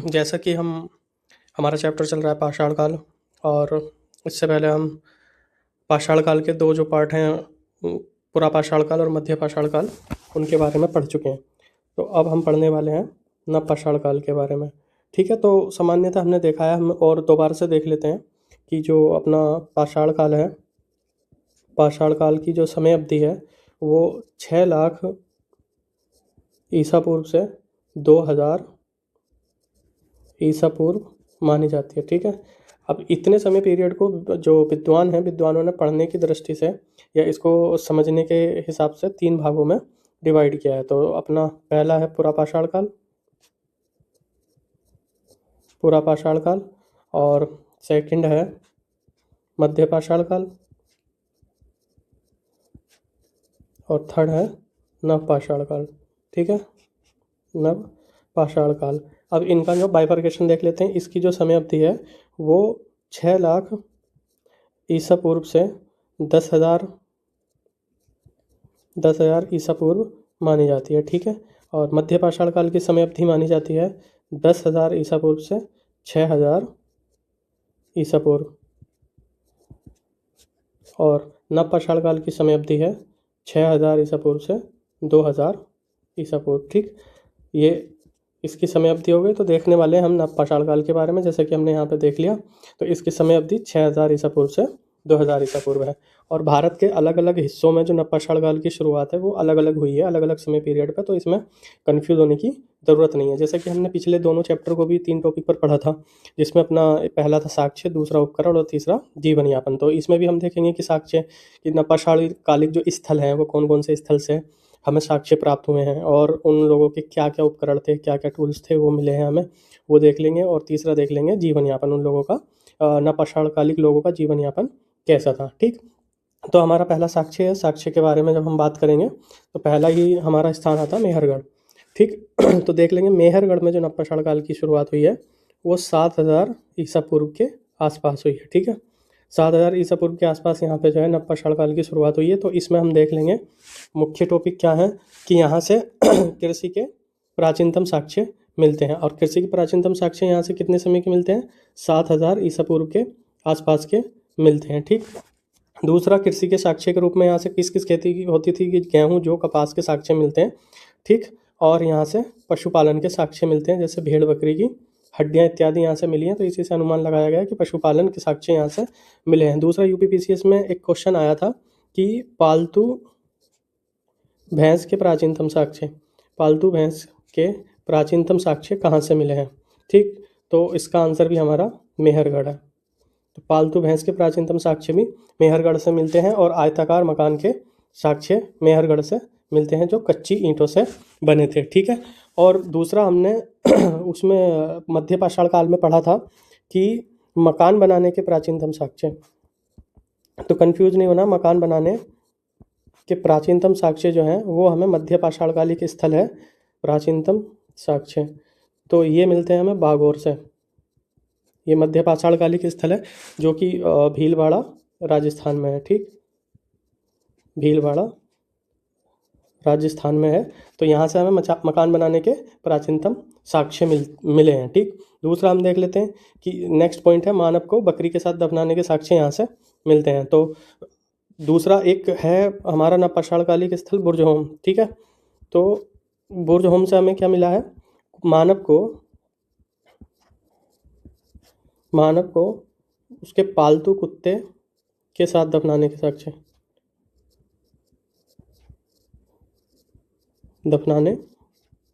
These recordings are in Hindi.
जैसा कि हमारा चैप्टर चल रहा है पाषाण काल। और इससे पहले हम पाषाण काल के दो जो पार्ट हैं, पुरा पाषाण काल और मध्य पाषाण काल, उनके बारे में पढ़ चुके हैं। तो अब हम पढ़ने वाले हैं नव पाषाण काल के बारे में। ठीक है, तो सामान्यतः हमने देखा है, हम और दोबारा से देख लेते हैं कि जो अपना पाषाण काल है, पाषाण काल की जो समय अवधि है वो 6 लाख ईसा पूर्व से 2000 ईसा पूर्व मानी जाती है। ठीक है, अब इतने समय पीरियड को जो विद्वान हैं, विद्वानों ने पढ़ने की दृष्टि से या इसको समझने के हिसाब से 3 भागों में डिवाइड किया है। तो अपना पहला है पुरा पाषाण काल, पुरा पाषाण काल, और सेकंड है मध्य पाषाण काल, और थर्ड है नव पाषाण काल। ठीक है, नव पाषाण काल। अब इनका जो बाइफर्केशन देख लेते हैं। इसकी जो समय अवधि है वो 6 लाख ईसा पूर्व से 10,000 ईसा पूर्व मानी जाती है। ठीक है, और मध्य पाषाण काल की समय अवधि मानी जाती है 10,000 ईसा पूर्व से 6,000 ईसा पूर्व, और नव पाषाण काल की समय अवधि है 6,000 ईसा पूर्व से 2,000 ईसा पूर्व। ठीक, ये इसकी समय अवधि हो गई। तो देखने वाले हैं हम नव पाषाण काल के बारे में, जैसे कि हमने यहाँ पे देख लिया। तो इसकी समय अवधि 6,000 ईसा पूर्व से 2,000 ईसा पूर्व है। और भारत के अलग अलग हिस्सों में जो नव पाषाण काल की शुरुआत है वो अलग अलग हुई है, अलग अलग समय पीरियड पे। तो इसमें कन्फ्यूज़ होने की ज़रूरत नहीं है। जैसे कि हमने पिछले दोनों चैप्टर को भी 3 टॉपिक पर पढ़ा था, जिसमें अपना पहला था साक्ष्य, दूसरा उपकरण और तीसरा जीवन यापन। तो इसमें भी हम देखेंगे कि साक्ष्य कि नव पाषाण कालिक जो स्थल हैं वो कौन कौन से स्थल से हमें साक्ष्य प्राप्त हुए हैं, और उन लोगों के क्या क्या उपकरण थे, क्या क्या टूल्स थे वो मिले हैं हमें, वो देख लेंगे। और तीसरा देख लेंगे जीवन यापन, उन लोगों का नव पाषाण कालिक लोगों का जीवन यापन कैसा था। ठीक, तो हमारा पहला साक्ष्य है। साक्ष्य के बारे में जब हम बात करेंगे तो पहला ही हमारा स्थान आता मेहरगढ़। ठीक, तो देख लेंगे मेहरगढ़ में जो नव पाषाण काल की शुरुआत हुई है वो 7,000 ईसा पूर्व के आसपास हुई है। ठीक है, 7,000 ईसा पूर्व के आसपास यहाँ पे जो है नव पाषाण काल की शुरुआत हुई है। तो इसमें हम देख लेंगे मुख्य टॉपिक क्या है कि यहाँ से कृषि के प्राचीनतम साक्ष्य मिलते हैं। और कृषि के प्राचीनतम साक्ष्य यहाँ से कितने समय के मिलते हैं? 7,000 ईसा पूर्व के आसपास के मिलते हैं। ठीक, दूसरा कृषि के साक्ष्य के रूप में यहाँ से किस किस खेती की होती थी कि गेहूँ, जौ, कपास के साक्ष्य मिलते हैं। ठीक, और यहाँ से पशुपालन के साक्ष्य मिलते हैं, जैसे भेड़ बकरी की हड्डियाँ इत्यादि यहाँ से मिली हैं। तो इसी से अनुमान लगाया गया है कि पशुपालन के साक्ष्य यहाँ से मिले हैं। दूसरा यूपीपीसीएस में एक क्वेश्चन आया था कि पालतू भैंस के प्राचीनतम साक्ष्य, पालतू भैंस के प्राचीनतम साक्ष्य कहाँ से मिले हैं। ठीक, तो इसका आंसर भी हमारा मेहरगढ़ है। तो पालतू भैंस के प्राचीनतम साक्ष्य भी मेहरगढ़ से मिलते हैं, और आयताकार मकान के साक्ष्य मेहरगढ़ से मिलते हैं जो कच्ची ईंटों से बने थे। ठीक है, और दूसरा हमने उसमें मध्य पाषाण काल में पढ़ा था कि मकान बनाने के प्राचीनतम साक्ष्य। तो कंफ्यूज नहीं होना, मकान बनाने के प्राचीनतम साक्ष्य जो हैं वो हमें मध्य पाषाण कालिक स्थल है प्राचीनतम साक्ष्य। तो ये मिलते हैं हमें बागौर से। ये मध्य पाषाण कालिक स्थल है जो कि भीलवाड़ा राजस्थान में है। ठीक, भीलवाड़ा राजस्थान में है। तो यहाँ से हमें मकान बनाने के प्राचीनतम साक्ष्य मिले हैं। ठीक, दूसरा हम देख लेते हैं कि नेक्स्ट पॉइंट है मानव को बकरी के साथ दफनाने के साक्ष्य यहाँ से मिलते हैं। तो दूसरा एक है हमारा नव पाषाण कालिक स्थल बुर्जहोम। ठीक है, तो बुर्जहोम से हमें क्या मिला है? मानव को उसके पालतू कुत्ते के साथ दफनाने के साक्ष्य, दफनाने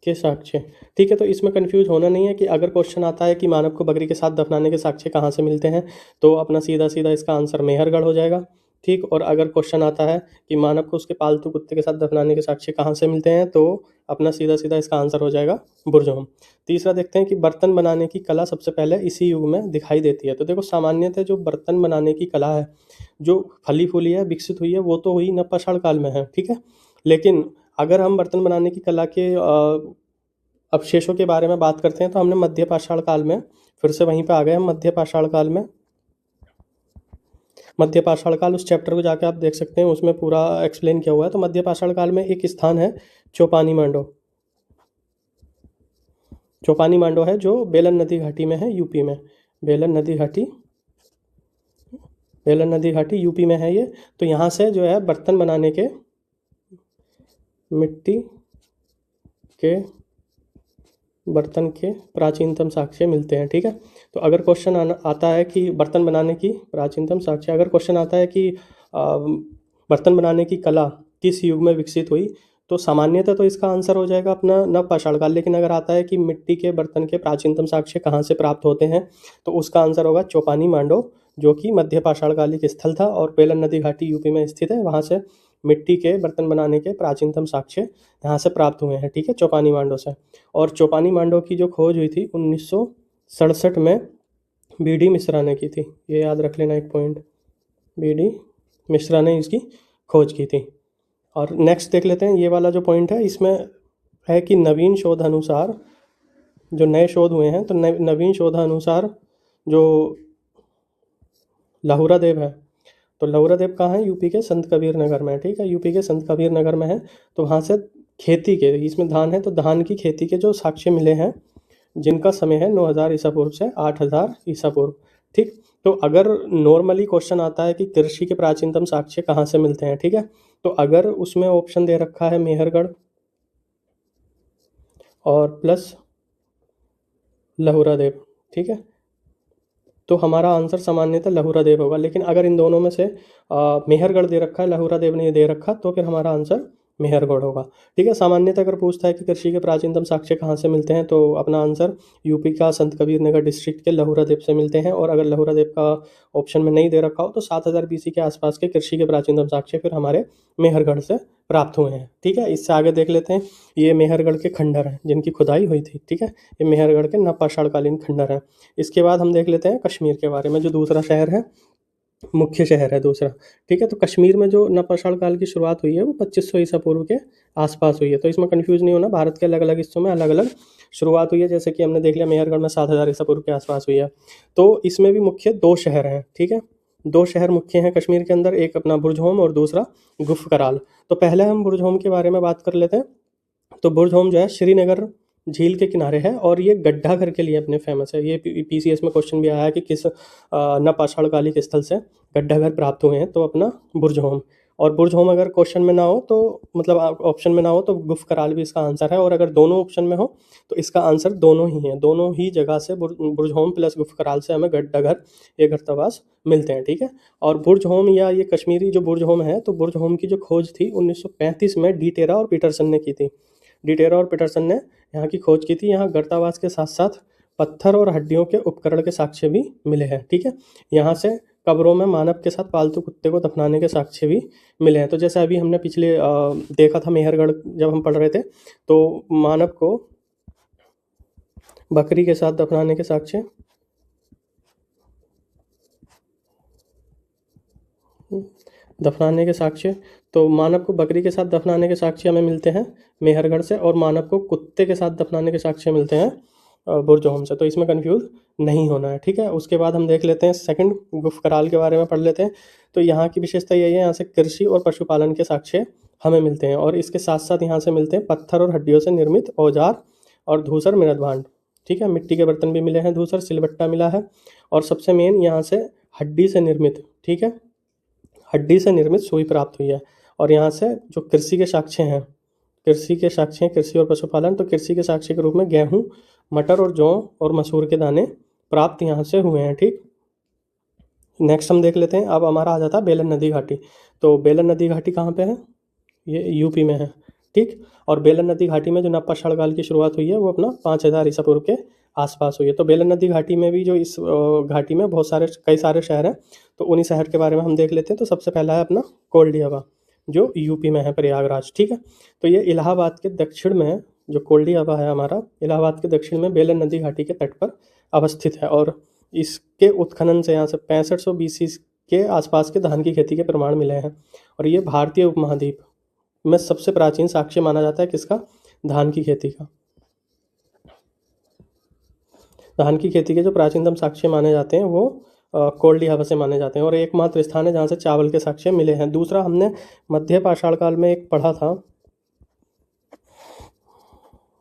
के साक्ष्य। ठीक है, तो इसमें कंफ्यूज होना नहीं है कि अगर क्वेश्चन आता है कि मानव को बकरी के साथ दफनाने के साक्ष्य कहाँ से मिलते हैं तो अपना सीधा सीधा इसका आंसर मेहरगढ़ हो जाएगा। ठीक, और अगर क्वेश्चन आता है कि मानव को उसके पालतू कुत्ते के साथ दफनाने के साक्ष्य कहाँ से मिलते हैं तो अपना सीधा सीधा इसका आंसर हो जाएगा बुर्जहोम। तीसरा देखते हैं कि बर्तन बनाने की कला सबसे पहले इसी युग में दिखाई देती है। तो देखो, सामान्यतः जो बर्तन बनाने की कला है जो फली फूली है, विकसित हुई है, वो तो हुई नव पाषाण काल में है। ठीक है, लेकिन अगर हम बर्तन बनाने की कला के अवशेषों के बारे में बात करते हैं तो हमने मध्य पाषाण काल में, फिर से वहीं पे आ गए हम मध्य पाषाण काल में। मध्य पाषाण काल, उस चैप्टर को जाके आप देख सकते हैं, उसमें पूरा एक्सप्लेन किया हुआ है। तो मध्य पाषाण काल में एक स्थान है चौपानी मांडो। चौपानी मांडो है जो बेलन नदी घाटी में है, यूपी में। बेलन नदी घाटी यूपी में है ये। तो यहाँ से जो है बर्तन बनाने के, मिट्टी के बर्तन के प्राचीनतम साक्ष्य मिलते हैं। ठीक है, तो अगर क्वेश्चन आता है कि बर्तन बनाने की प्राचीनतम साक्ष्य, अगर क्वेश्चन आता है कि बर्तन बनाने की कला किस युग में विकसित हुई, तो सामान्यतः तो इसका आंसर हो जाएगा अपना नवपाषाण काल। लेकिन अगर आता है कि मिट्टी के बर्तन के प्राचीनतम साक्ष्य कहाँ से प्राप्त होते हैं, तो उसका आंसर होगा चौपानी मांडो, जो कि मध्य पाषाणकालिक स्थल था और बेलन नदी घाटी यूपी में स्थित है। वहाँ से मिट्टी के बर्तन बनाने के प्राचीनतम साक्ष्य यहाँ से प्राप्त हुए हैं। ठीक है, चौपानी मांडो से। और चौपानी मांडो की जो खोज हुई थी 1967 में बी.डी. मिश्रा ने की थी। ये याद रख लेना एक पॉइंट, बी.डी. मिश्रा ने इसकी खोज की थी। और नेक्स्ट देख लेते हैं, ये वाला जो पॉइंट है इसमें है कि नवीन शोध अनुसार, जो नए शोध हुए हैं, तो नवीन शोध अनुसार जो लहुरा देव है, तो लहुरा देव कहाँ है? यूपी के संत कबीर नगर में। ठीक है, यूपी के संत कबीर नगर में है। तो वहाँ से खेती के, इसमें धान है, तो धान की खेती के जो साक्ष्य मिले हैं, जिनका समय है 9000 ईसा पूर्व से 8000 ईसा पूर्व। ठीक, तो अगर नॉर्मली क्वेश्चन आता है कि कृषि के प्राचीनतम साक्ष्य कहाँ से मिलते हैं, ठीक है, तो अगर उसमें ऑप्शन दे रखा है मेहरगढ़ और प्लस लहुरा देव, ठीक है, तो हमारा आंसर सामान्यतः लहुरा देव होगा। लेकिन अगर इन दोनों में से मेहरगढ़ दे रखा है, लहुरा देव ने दे रखा, तो फिर हमारा आंसर मेहरगढ़ होगा। ठीक है, सामान्यतः अगर पूछता है कि कृषि के प्राचीनतम साक्ष्य कहाँ से मिलते हैं, तो अपना आंसर यूपी का संत कबीर नगर डिस्ट्रिक्ट के लहुरा देव से मिलते हैं। और अगर लहुरा देव का ऑप्शन में नहीं दे रखा हो, तो 7000 BC के आसपास के कृषि के प्राचीनतम साक्ष्य फिर हमारे मेहरगढ़ से प्राप्त हुए हैं। ठीक है, इससे आगे देख लेते हैं, ये मेहरगढ़ के खंडर हैं जिनकी खुदाई हुई थी। ठीक है, ये मेहरगढ़ के नवपाषाणकालीन खंडर हैं। इसके बाद हम देख लेते हैं कश्मीर के बारे में, जो दूसरा शहर है, मुख्य शहर है दूसरा। ठीक है, तो कश्मीर में जो नवपाषाण काल की शुरुआत हुई है वो 2500 ईसा पूर्व के आसपास हुई है। तो इसमें कंफ्यूज नहीं होना, भारत के अलग अलग हिस्सों में अलग अलग शुरुआत हुई है। जैसे कि हमने देख लिया मेहरगढ़ में 7000 ईसा पूर्व के आसपास हुई है। तो इसमें भी मुख्य 2 शहर हैं। ठीक है, 2 शहर मुख्य हैं कश्मीर के अंदर, एक अपना बुरजहोम और दूसरा गुफकराल। तो पहले हम बुरजहोम के बारे में बात कर लेते हैं। तो बुरजहोम जो है श्रीनगर झील के किनारे है और ये गड्ढा घर के लिए अपने फेमस है। ये PCS में क्वेश्चन भी आया है कि किस नवपाषाणकालिक स्थल से गड्ढा घर प्राप्त हुए हैं, तो अपना बुरजहोम। और बुरजहोम अगर क्वेश्चन में ना हो, तो मतलब ऑप्शन में ना हो, तो गुफकराल भी इसका आंसर है। और अगर दोनों ऑप्शन में हो, तो इसका आंसर दोनों ही है। दोनों ही जगह से बुरजहोम प्लस गुफकराल से हमें गड्ढा घर, ये गर्तावास मिलते हैं। ठीक है, और बुरजहोम या ये कश्मीरी जो बुरजहोम है, तो बुरजहोम की जो खोज थी 1935 में डी टेरा और पीटरसन ने की थी। डी टेरा और पीटरसन ने यहाँ की खोज की थी। यहाँ गर्तावास के साथ साथ पत्थर और हड्डियों के उपकरण के साक्ष्य भी मिले हैं। ठीक है, यहाँ से कब्रों में मानव के साथ पालतू कुत्ते को दफनाने के साक्ष्य भी मिले हैं। तो जैसे अभी हमने पिछले देखा था मेहरगढ़ जब हम पढ़ रहे थे, तो मानव को बकरी के साथ दफनाने के साक्ष्य तो मानव को बकरी के साथ दफनाने के साक्ष्य हमें मिलते हैं मेहरगढ़ से, और मानव को कुत्ते के साथ दफनाने के साक्ष्य मिलते हैं बुरजहोम से। तो इसमें कंफ्यूज नहीं होना है। ठीक है, उसके बाद हम देख लेते हैं सेकंड गुफकराल के बारे में पढ़ लेते हैं। तो यहाँ की विशेषता यही है, यहाँ से कृषि और पशुपालन के साक्ष्य हमें मिलते हैं, और इसके साथ साथ यहाँ से मिलते हैं पत्थर और हड्डियों से निर्मित औजार और धूसर मृद भांड। ठीक है, मिट्टी के बर्तन भी मिले हैं, धूसर सिलबट्टा मिला है, और सबसे मेन यहाँ से हड्डी से निर्मित, ठीक है, हड्डी से निर्मित सुई प्राप्त हुई है। और यहाँ से जो कृषि के साक्ष्य हैं, कृषि और पशुपालन, तो कृषि के साक्ष्य के रूप में गेहूं, मटर और जौ और मसूर के दाने प्राप्त यहाँ से हुए हैं। ठीक, नेक्स्ट हम देख लेते हैं। अब हमारा आ जाता है बेलन नदी घाटी। तो बेलन नदी घाटी कहाँ पे है? ये यूपी में है। ठीक, और बेलन नदी घाटी में जो नवपाषाण काल की शुरुआत हुई है वो अपना 5000 ईसा पूर्व के आसपास हुई है। तो बेलन नदी घाटी में भी जो इस घाटी में कई सारे शहर हैं, तो उन्हीं शहर के बारे में हम देख लेते हैं। तो सबसे पहला है अपना कोल्डियाबा, जो यूपी में है, प्रयागराज। ठीक है, तो ये इलाहाबाद के दक्षिण में, जो कोल्डियाबा है हमारा, इलाहाबाद के दक्षिण में बेलन नदी घाटी के तट पर अवस्थित है। और इसके उत्खनन से यहाँ से 6500 BC के आसपास के धान की खेती के प्रमाण मिले हैं। और ये भारतीय उपमहाद्वीप में सबसे प्राचीन साक्ष्य माना जाता है किसका? धान की खेती का। धान की खेती के जो प्राचीनतम साक्ष्य माने जाते हैं वो कोल्डियाबा से माने जाते हैं, और एकमात्र स्थान है जहाँ से चावल के साक्ष्य मिले हैं। दूसरा हमने मध्य पाषाण काल में एक पढ़ा था,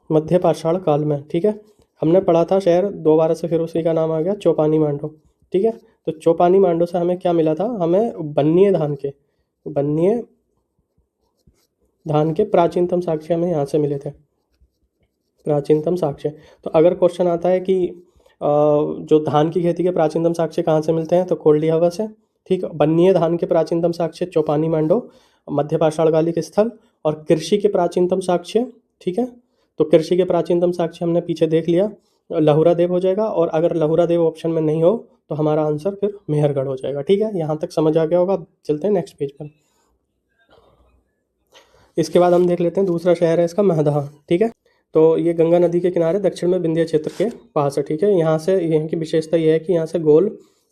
मध्य पाषाण काल में, ठीक है, हमने पढ़ा था शहर, दोबारा से फिर उसी का नाम आ गया चौपानी मांडो। ठीक है, तो चौपानी मांडो से हमें क्या मिला था, हमें बन्नीय धान के प्राचीनतम साक्ष्य हमें यहाँ से मिले थे, प्राचीनतम साक्ष्य। तो अगर क्वेश्चन आता है कि जो धान की खेती के प्राचीनतम साक्ष्य कहाँ से मिलते हैं, तो कोल्डी हवा से। ठीक, बन्नीय धान के प्राचीनतम साक्ष्य चौपानी मांडो, मध्य पाषाणकालिक स्थल। और कृषि के प्राचीनतम साक्ष्य, ठीक है, तो कृषि के प्राचीनतम साक्ष्य हमने पीछे देख लिया, लहुरा देव हो जाएगा। और अगर लहुरा देव ऑप्शन में नहीं हो तो हमारा आंसर फिर मेहरगढ़ हो जाएगा। ठीक है, यहाँ तक समझ आ गया होगा। चलते हैं नेक्स्ट पेज पर। इसके बाद हम देख लेते हैं दूसरा शहर है इसका महदहा। ठीक है, तो ये गंगा नदी के किनारे दक्षिण में विंध्य क्षेत्र के पास है। ठीक है, यहाँ की विशेषता ये है कि यहाँ से गोल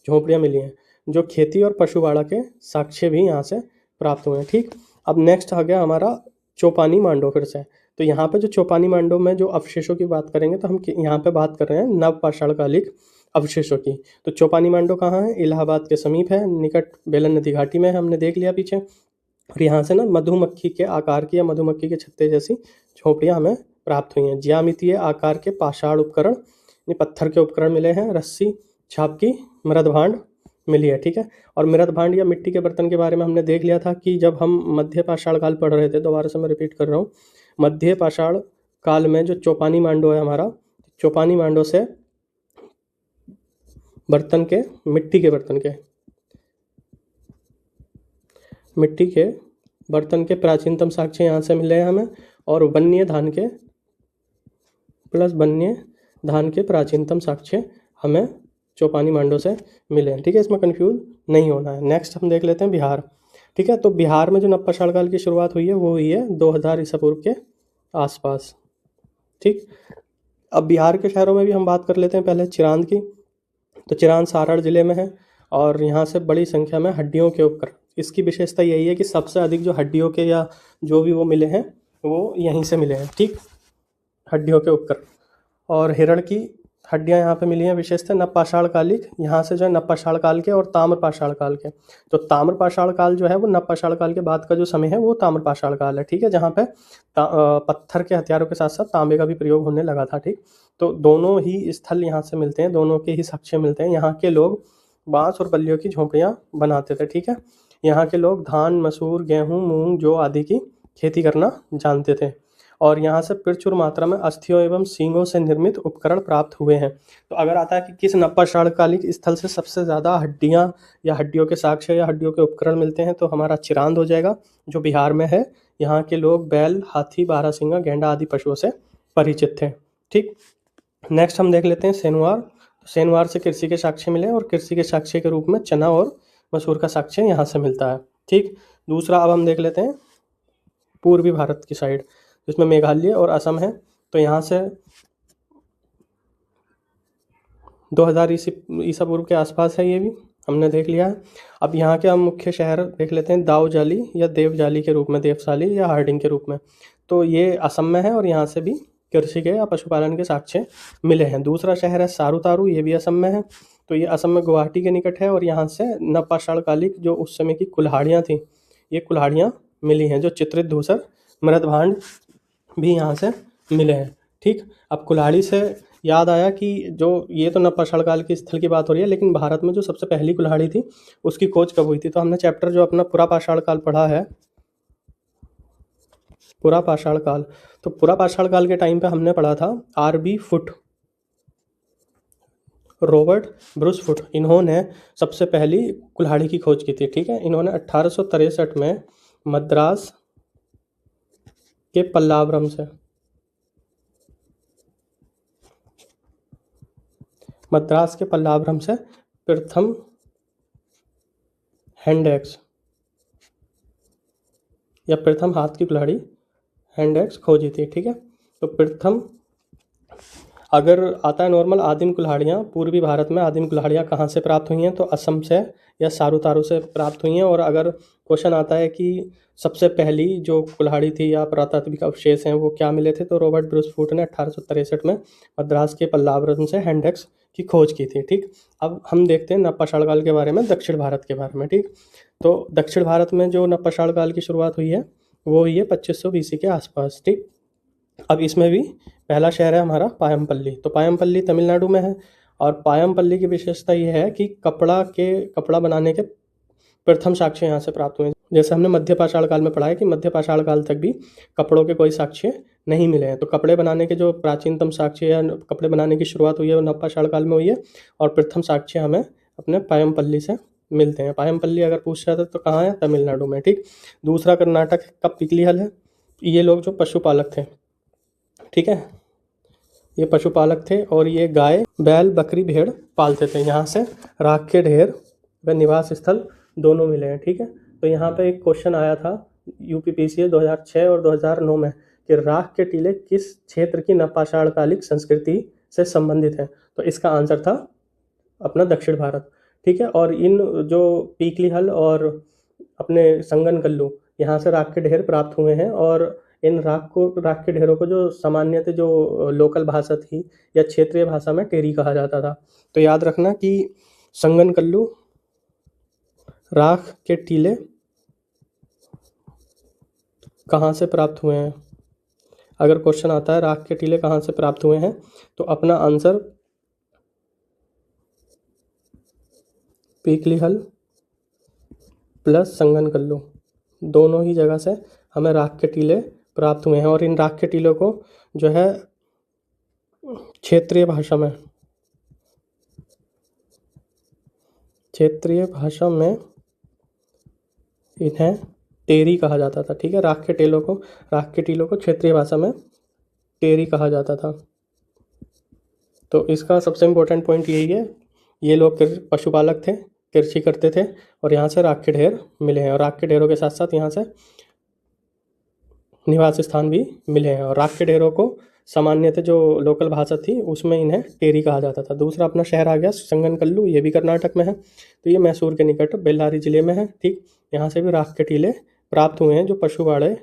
झोंपड़ियाँ मिली हैं, जो खेती और पशुवाड़ा के साक्ष्य भी यहाँ से प्राप्त हुए हैं। ठीक, अब नेक्स्ट आ गया हमारा चौपानी मांडो फिर से। तो यहाँ पे जो चौपानी मांडो में जो अवशेषों की बात करेंगे, तो हम यहाँ पे बात कर रहे हैं नव पाषाणकालिक अवशेषों की। तो चौपानी मांडो कहाँ है, इलाहाबाद के समीप है, निकट बेलन नदी घाटी में है, हमने देख लिया पीछे। और यहाँ से ना मधुमक्खी के आकार की या मधुमक्खी के छत्ते जैसी झोपड़ियाँ हमें प्राप्त हुई हैं। ज्यामितीय आकार के पाषाण उपकरण, पत्थर के उपकरण मिले हैं, रस्सी छाप की मृद भांड मिली है। ठीक है, और मृद भांड या मिट्टी के बर्तन के बारे में हमने देख लिया था कि जब हम मध्य पाषाण काल पढ़ रहे थे, दोबारा से मैं रिपीट कर रहा हूँ, मध्य पाषाण काल में जो चौपानी मांडो है हमारा, चौपानी मांडो से बर्तन के मिट्टी के बर्तन के प्राचीनतम साक्ष्य यहाँ से मिले हैं हमें। और बन्नीय धान के प्राचीनतम साक्ष्य हमें चौपानी मांडो से मिले हैं। ठीक है, इसमें कंफ्यूज नहीं होना है। नेक्स्ट हम देख लेते हैं बिहार। ठीक है, तो बिहार में जो नवपाषाण काल की शुरुआत हुई है वो हुई है 2000 ईसा पूर्व के आसपास। ठीक, अब बिहार के शहरों में भी हम बात कर लेते हैं पहले चिरांद की। तो चिरांद सारण जिले में है और यहाँ से बड़ी संख्या में हड्डियों के उपकरण। इसकी विशेषता यही है कि सबसे अधिक जो हड्डियों के या जो भी वो मिले हैं वो यहीं से मिले हैं। ठीक, हड्डियों के उपकरण और हिरण की हड्डियां यहाँ पे मिली हैं। विशेषता नवपाषाण कालिक, यहाँ से जो है नवपाषाण काल के और ताम्रपाषाण काल के। तो ताम्रपाषाण काल जो है वो नवपाषाण काल के बाद का जो समय है वो ताम्रपाषाण काल है। ठीक है, जहाँ पे पत्थर के हथियारों के साथ साथ तांबे का भी प्रयोग होने लगा था। ठीक, तो दोनों ही स्थल यहाँ से मिलते हैं, दोनों के ही साक्ष्य मिलते हैं। यहाँ के लोग बांस और बल्लियों की झोंपड़ियाँ बनाते थे। ठीक है, यहाँ के लोग धान, मसूर, गेहूँ, मूंग, जौ आदि की खेती करना जानते थे। और यहाँ से प्रचुर मात्रा में अस्थियों एवं सींगों से निर्मित उपकरण प्राप्त हुए हैं। तो अगर आता है कि किस नवपाषाण कालिक स्थल से सबसे ज़्यादा हड्डियाँ या हड्डियों के साक्ष्य या हड्डियों के उपकरण मिलते हैं, तो हमारा चिरांद हो जाएगा जो बिहार में है। यहाँ के लोग बैल, हाथी, बारहसिंगा, गेंडा आदि पशुओं से परिचित थे। ठीक, नेक्स्ट हम देख लेते हैं सेनुआर। सेनुआर से कृषि के साक्ष्य मिले और कृषि के साक्ष्य के रूप में चना और मसूर का साक्ष्य यहाँ से मिलता है। ठीक, दूसरा अब हम देख लेते हैं पूर्वी भारत की साइड, जिसमें मेघालय और असम है। तो यहाँ से 2000 ईसा पूर्व के आसपास है, ये भी हमने देख लिया है। अब यहाँ के हम मुख्य शहर देख लेते हैं, दाऊजाली या देवजाली के रूप में, देवसाली या हार्डिंग के रूप में। तो ये असम में है और यहाँ से भी कृषि के या पशुपालन के साक्ष्य मिले हैं। दूसरा शहर है सारूतारू, ये भी असम में है। तो ये असम में गुवाहाटी के निकट है और यहाँ से नवपाषाण कालिक जो उस समय की कुल्हाड़ियाँ थी, ये कुल्हाड़ियाँ मिली हैं, जो चित्रित धूसर मृद भांड भी यहाँ से मिले हैं। ठीक, अब कुल्हाड़ी से याद आया कि जो ये तो नवपाषाण काल के स्थल की बात हो रही है, लेकिन भारत में जो सबसे पहली कुल्हाड़ी थी उसकी खोज कब हुई थी? तो हमने चैप्टर जो अपना पुरापाषाण काल पढ़ा है, पुरापाषाण काल, तो पुरापाषाण काल के टाइम पे हमने पढ़ा था RB. Foot, Robert Bruce foot, इन्होंने सबसे पहली कुल्हाड़ी की खोज की थी। ठीक है, इन्होंने 1863 में मद्रास के पल्लावरम से प्रथम हैंड एक्स या प्रथम हाथ की कुल्हाड़ी हैंड एक्स खोजी थी। ठीक है, तो प्रथम अगर आता है नॉर्मल आदिम कुल्हाड़ियाँ, पूर्वी भारत में आदिम कुल्हाड़ियाँ कहाँ से प्राप्त हुई हैं? तो असम से या सारूतारू से प्राप्त हुई हैं। और अगर क्वेश्चन आता है कि सबसे पहली जो कुल्हाड़ी थी या पुरातात्विक अवशेष हैं वो क्या मिले थे, तो रॉबर्ट ब्रूस फुट ने 1863 में मद्रास के पल्लावरम से हैंड एक्स की खोज की थी। ठीक, अब हम देखते हैं नवपाषाण काल के बारे में, दक्षिण भारत के बारे में। ठीक, तो दक्षिण भारत में जो नवपाषाण काल की शुरुआत हुई है वो हुई है 2500 BC के आसपास। ठीक, अब इसमें भी पहला शहर है हमारा पायमपल्ली। तो पायमपल्ली तमिलनाडु में है और पायमपल्ली की विशेषता ये है कि कपड़ा बनाने के प्रथम साक्ष्य यहाँ से प्राप्त हुए। जैसे हमने मध्य पाषाण काल में पढ़ा है कि मध्य पाषाण काल तक भी कपड़ों के कोई साक्ष्य नहीं मिले हैं। तो कपड़े बनाने के जो प्राचीनतम साक्ष्य या कपड़े बनाने की शुरुआत हुई है वो नवपाषाण काल में हुई है और प्रथम साक्ष्य हमें अपने पायमपल्ली से मिलते हैं। पायमपल्ली अगर पूछ रहा था तो कहाँ है? तमिलनाडु में। ठीक। दूसरा कर्नाटक का पिकली हल है। ये लोग जो पशुपालक थे, ठीक है, ये पशुपालक थे और ये गाय बैल बकरी भेड़ पालते थे। यहाँ से राख के ढेर व निवास स्थल दोनों मिले हैं। ठीक है। तो यहाँ पे एक क्वेश्चन आया था यूपीपीसीएस 2006 और 2009 में कि राख के टीले किस क्षेत्र की नवपाषाणकालिक संस्कृति से संबंधित है? तो इसका आंसर था अपना दक्षिण भारत। ठीक है। और इन जो पीकली हल और अपने संगन कल्लू, यहाँ से राख के ढेर प्राप्त हुए हैं और इन राख के ढेरों को जो सामान्यतः जो लोकल भाषा थी या क्षेत्रीय भाषा में टेरी कहा जाता था। तो याद रखना कि संगन कल्लू, राख के टीले कहाँ से प्राप्त हुए हैं? अगर क्वेश्चन आता है राख के टीले कहाँ से प्राप्त हुए हैं तो अपना आंसर पीकली हल प्लस संगन कल्लू, दोनों ही जगह से हमें राख के टीले प्राप्त हुए हैं। और इन राख के टीलों को जो है क्षेत्रीय भाषा में इन्हें टेरी कहा जाता था। ठीक है। राख के टीलों को क्षेत्रीय भाषा में टेरी कहा जाता था। तो इसका सबसे इम्पोर्टेंट पॉइंट यही है, ये लोग पशुपालक थे, कृषि करते थे और यहाँ से राख के ढेर मिले हैं और राख के ढेरों के साथ साथ यहाँ से निवास स्थान भी मिले हैं। और राख के ढेरों को सामान्यतः जो लोकल भाषा थी उसमें इन्हें टेरी कहा जाता था। दूसरा अपना शहर आ गया संगन कल्लू, ये भी कर्नाटक में है। तो ये मैसूर के निकट बेल्लारी जिले में है। ठीक। यहाँ से भी राख के टीले प्राप्त हुए हैं जो पशुवाड़े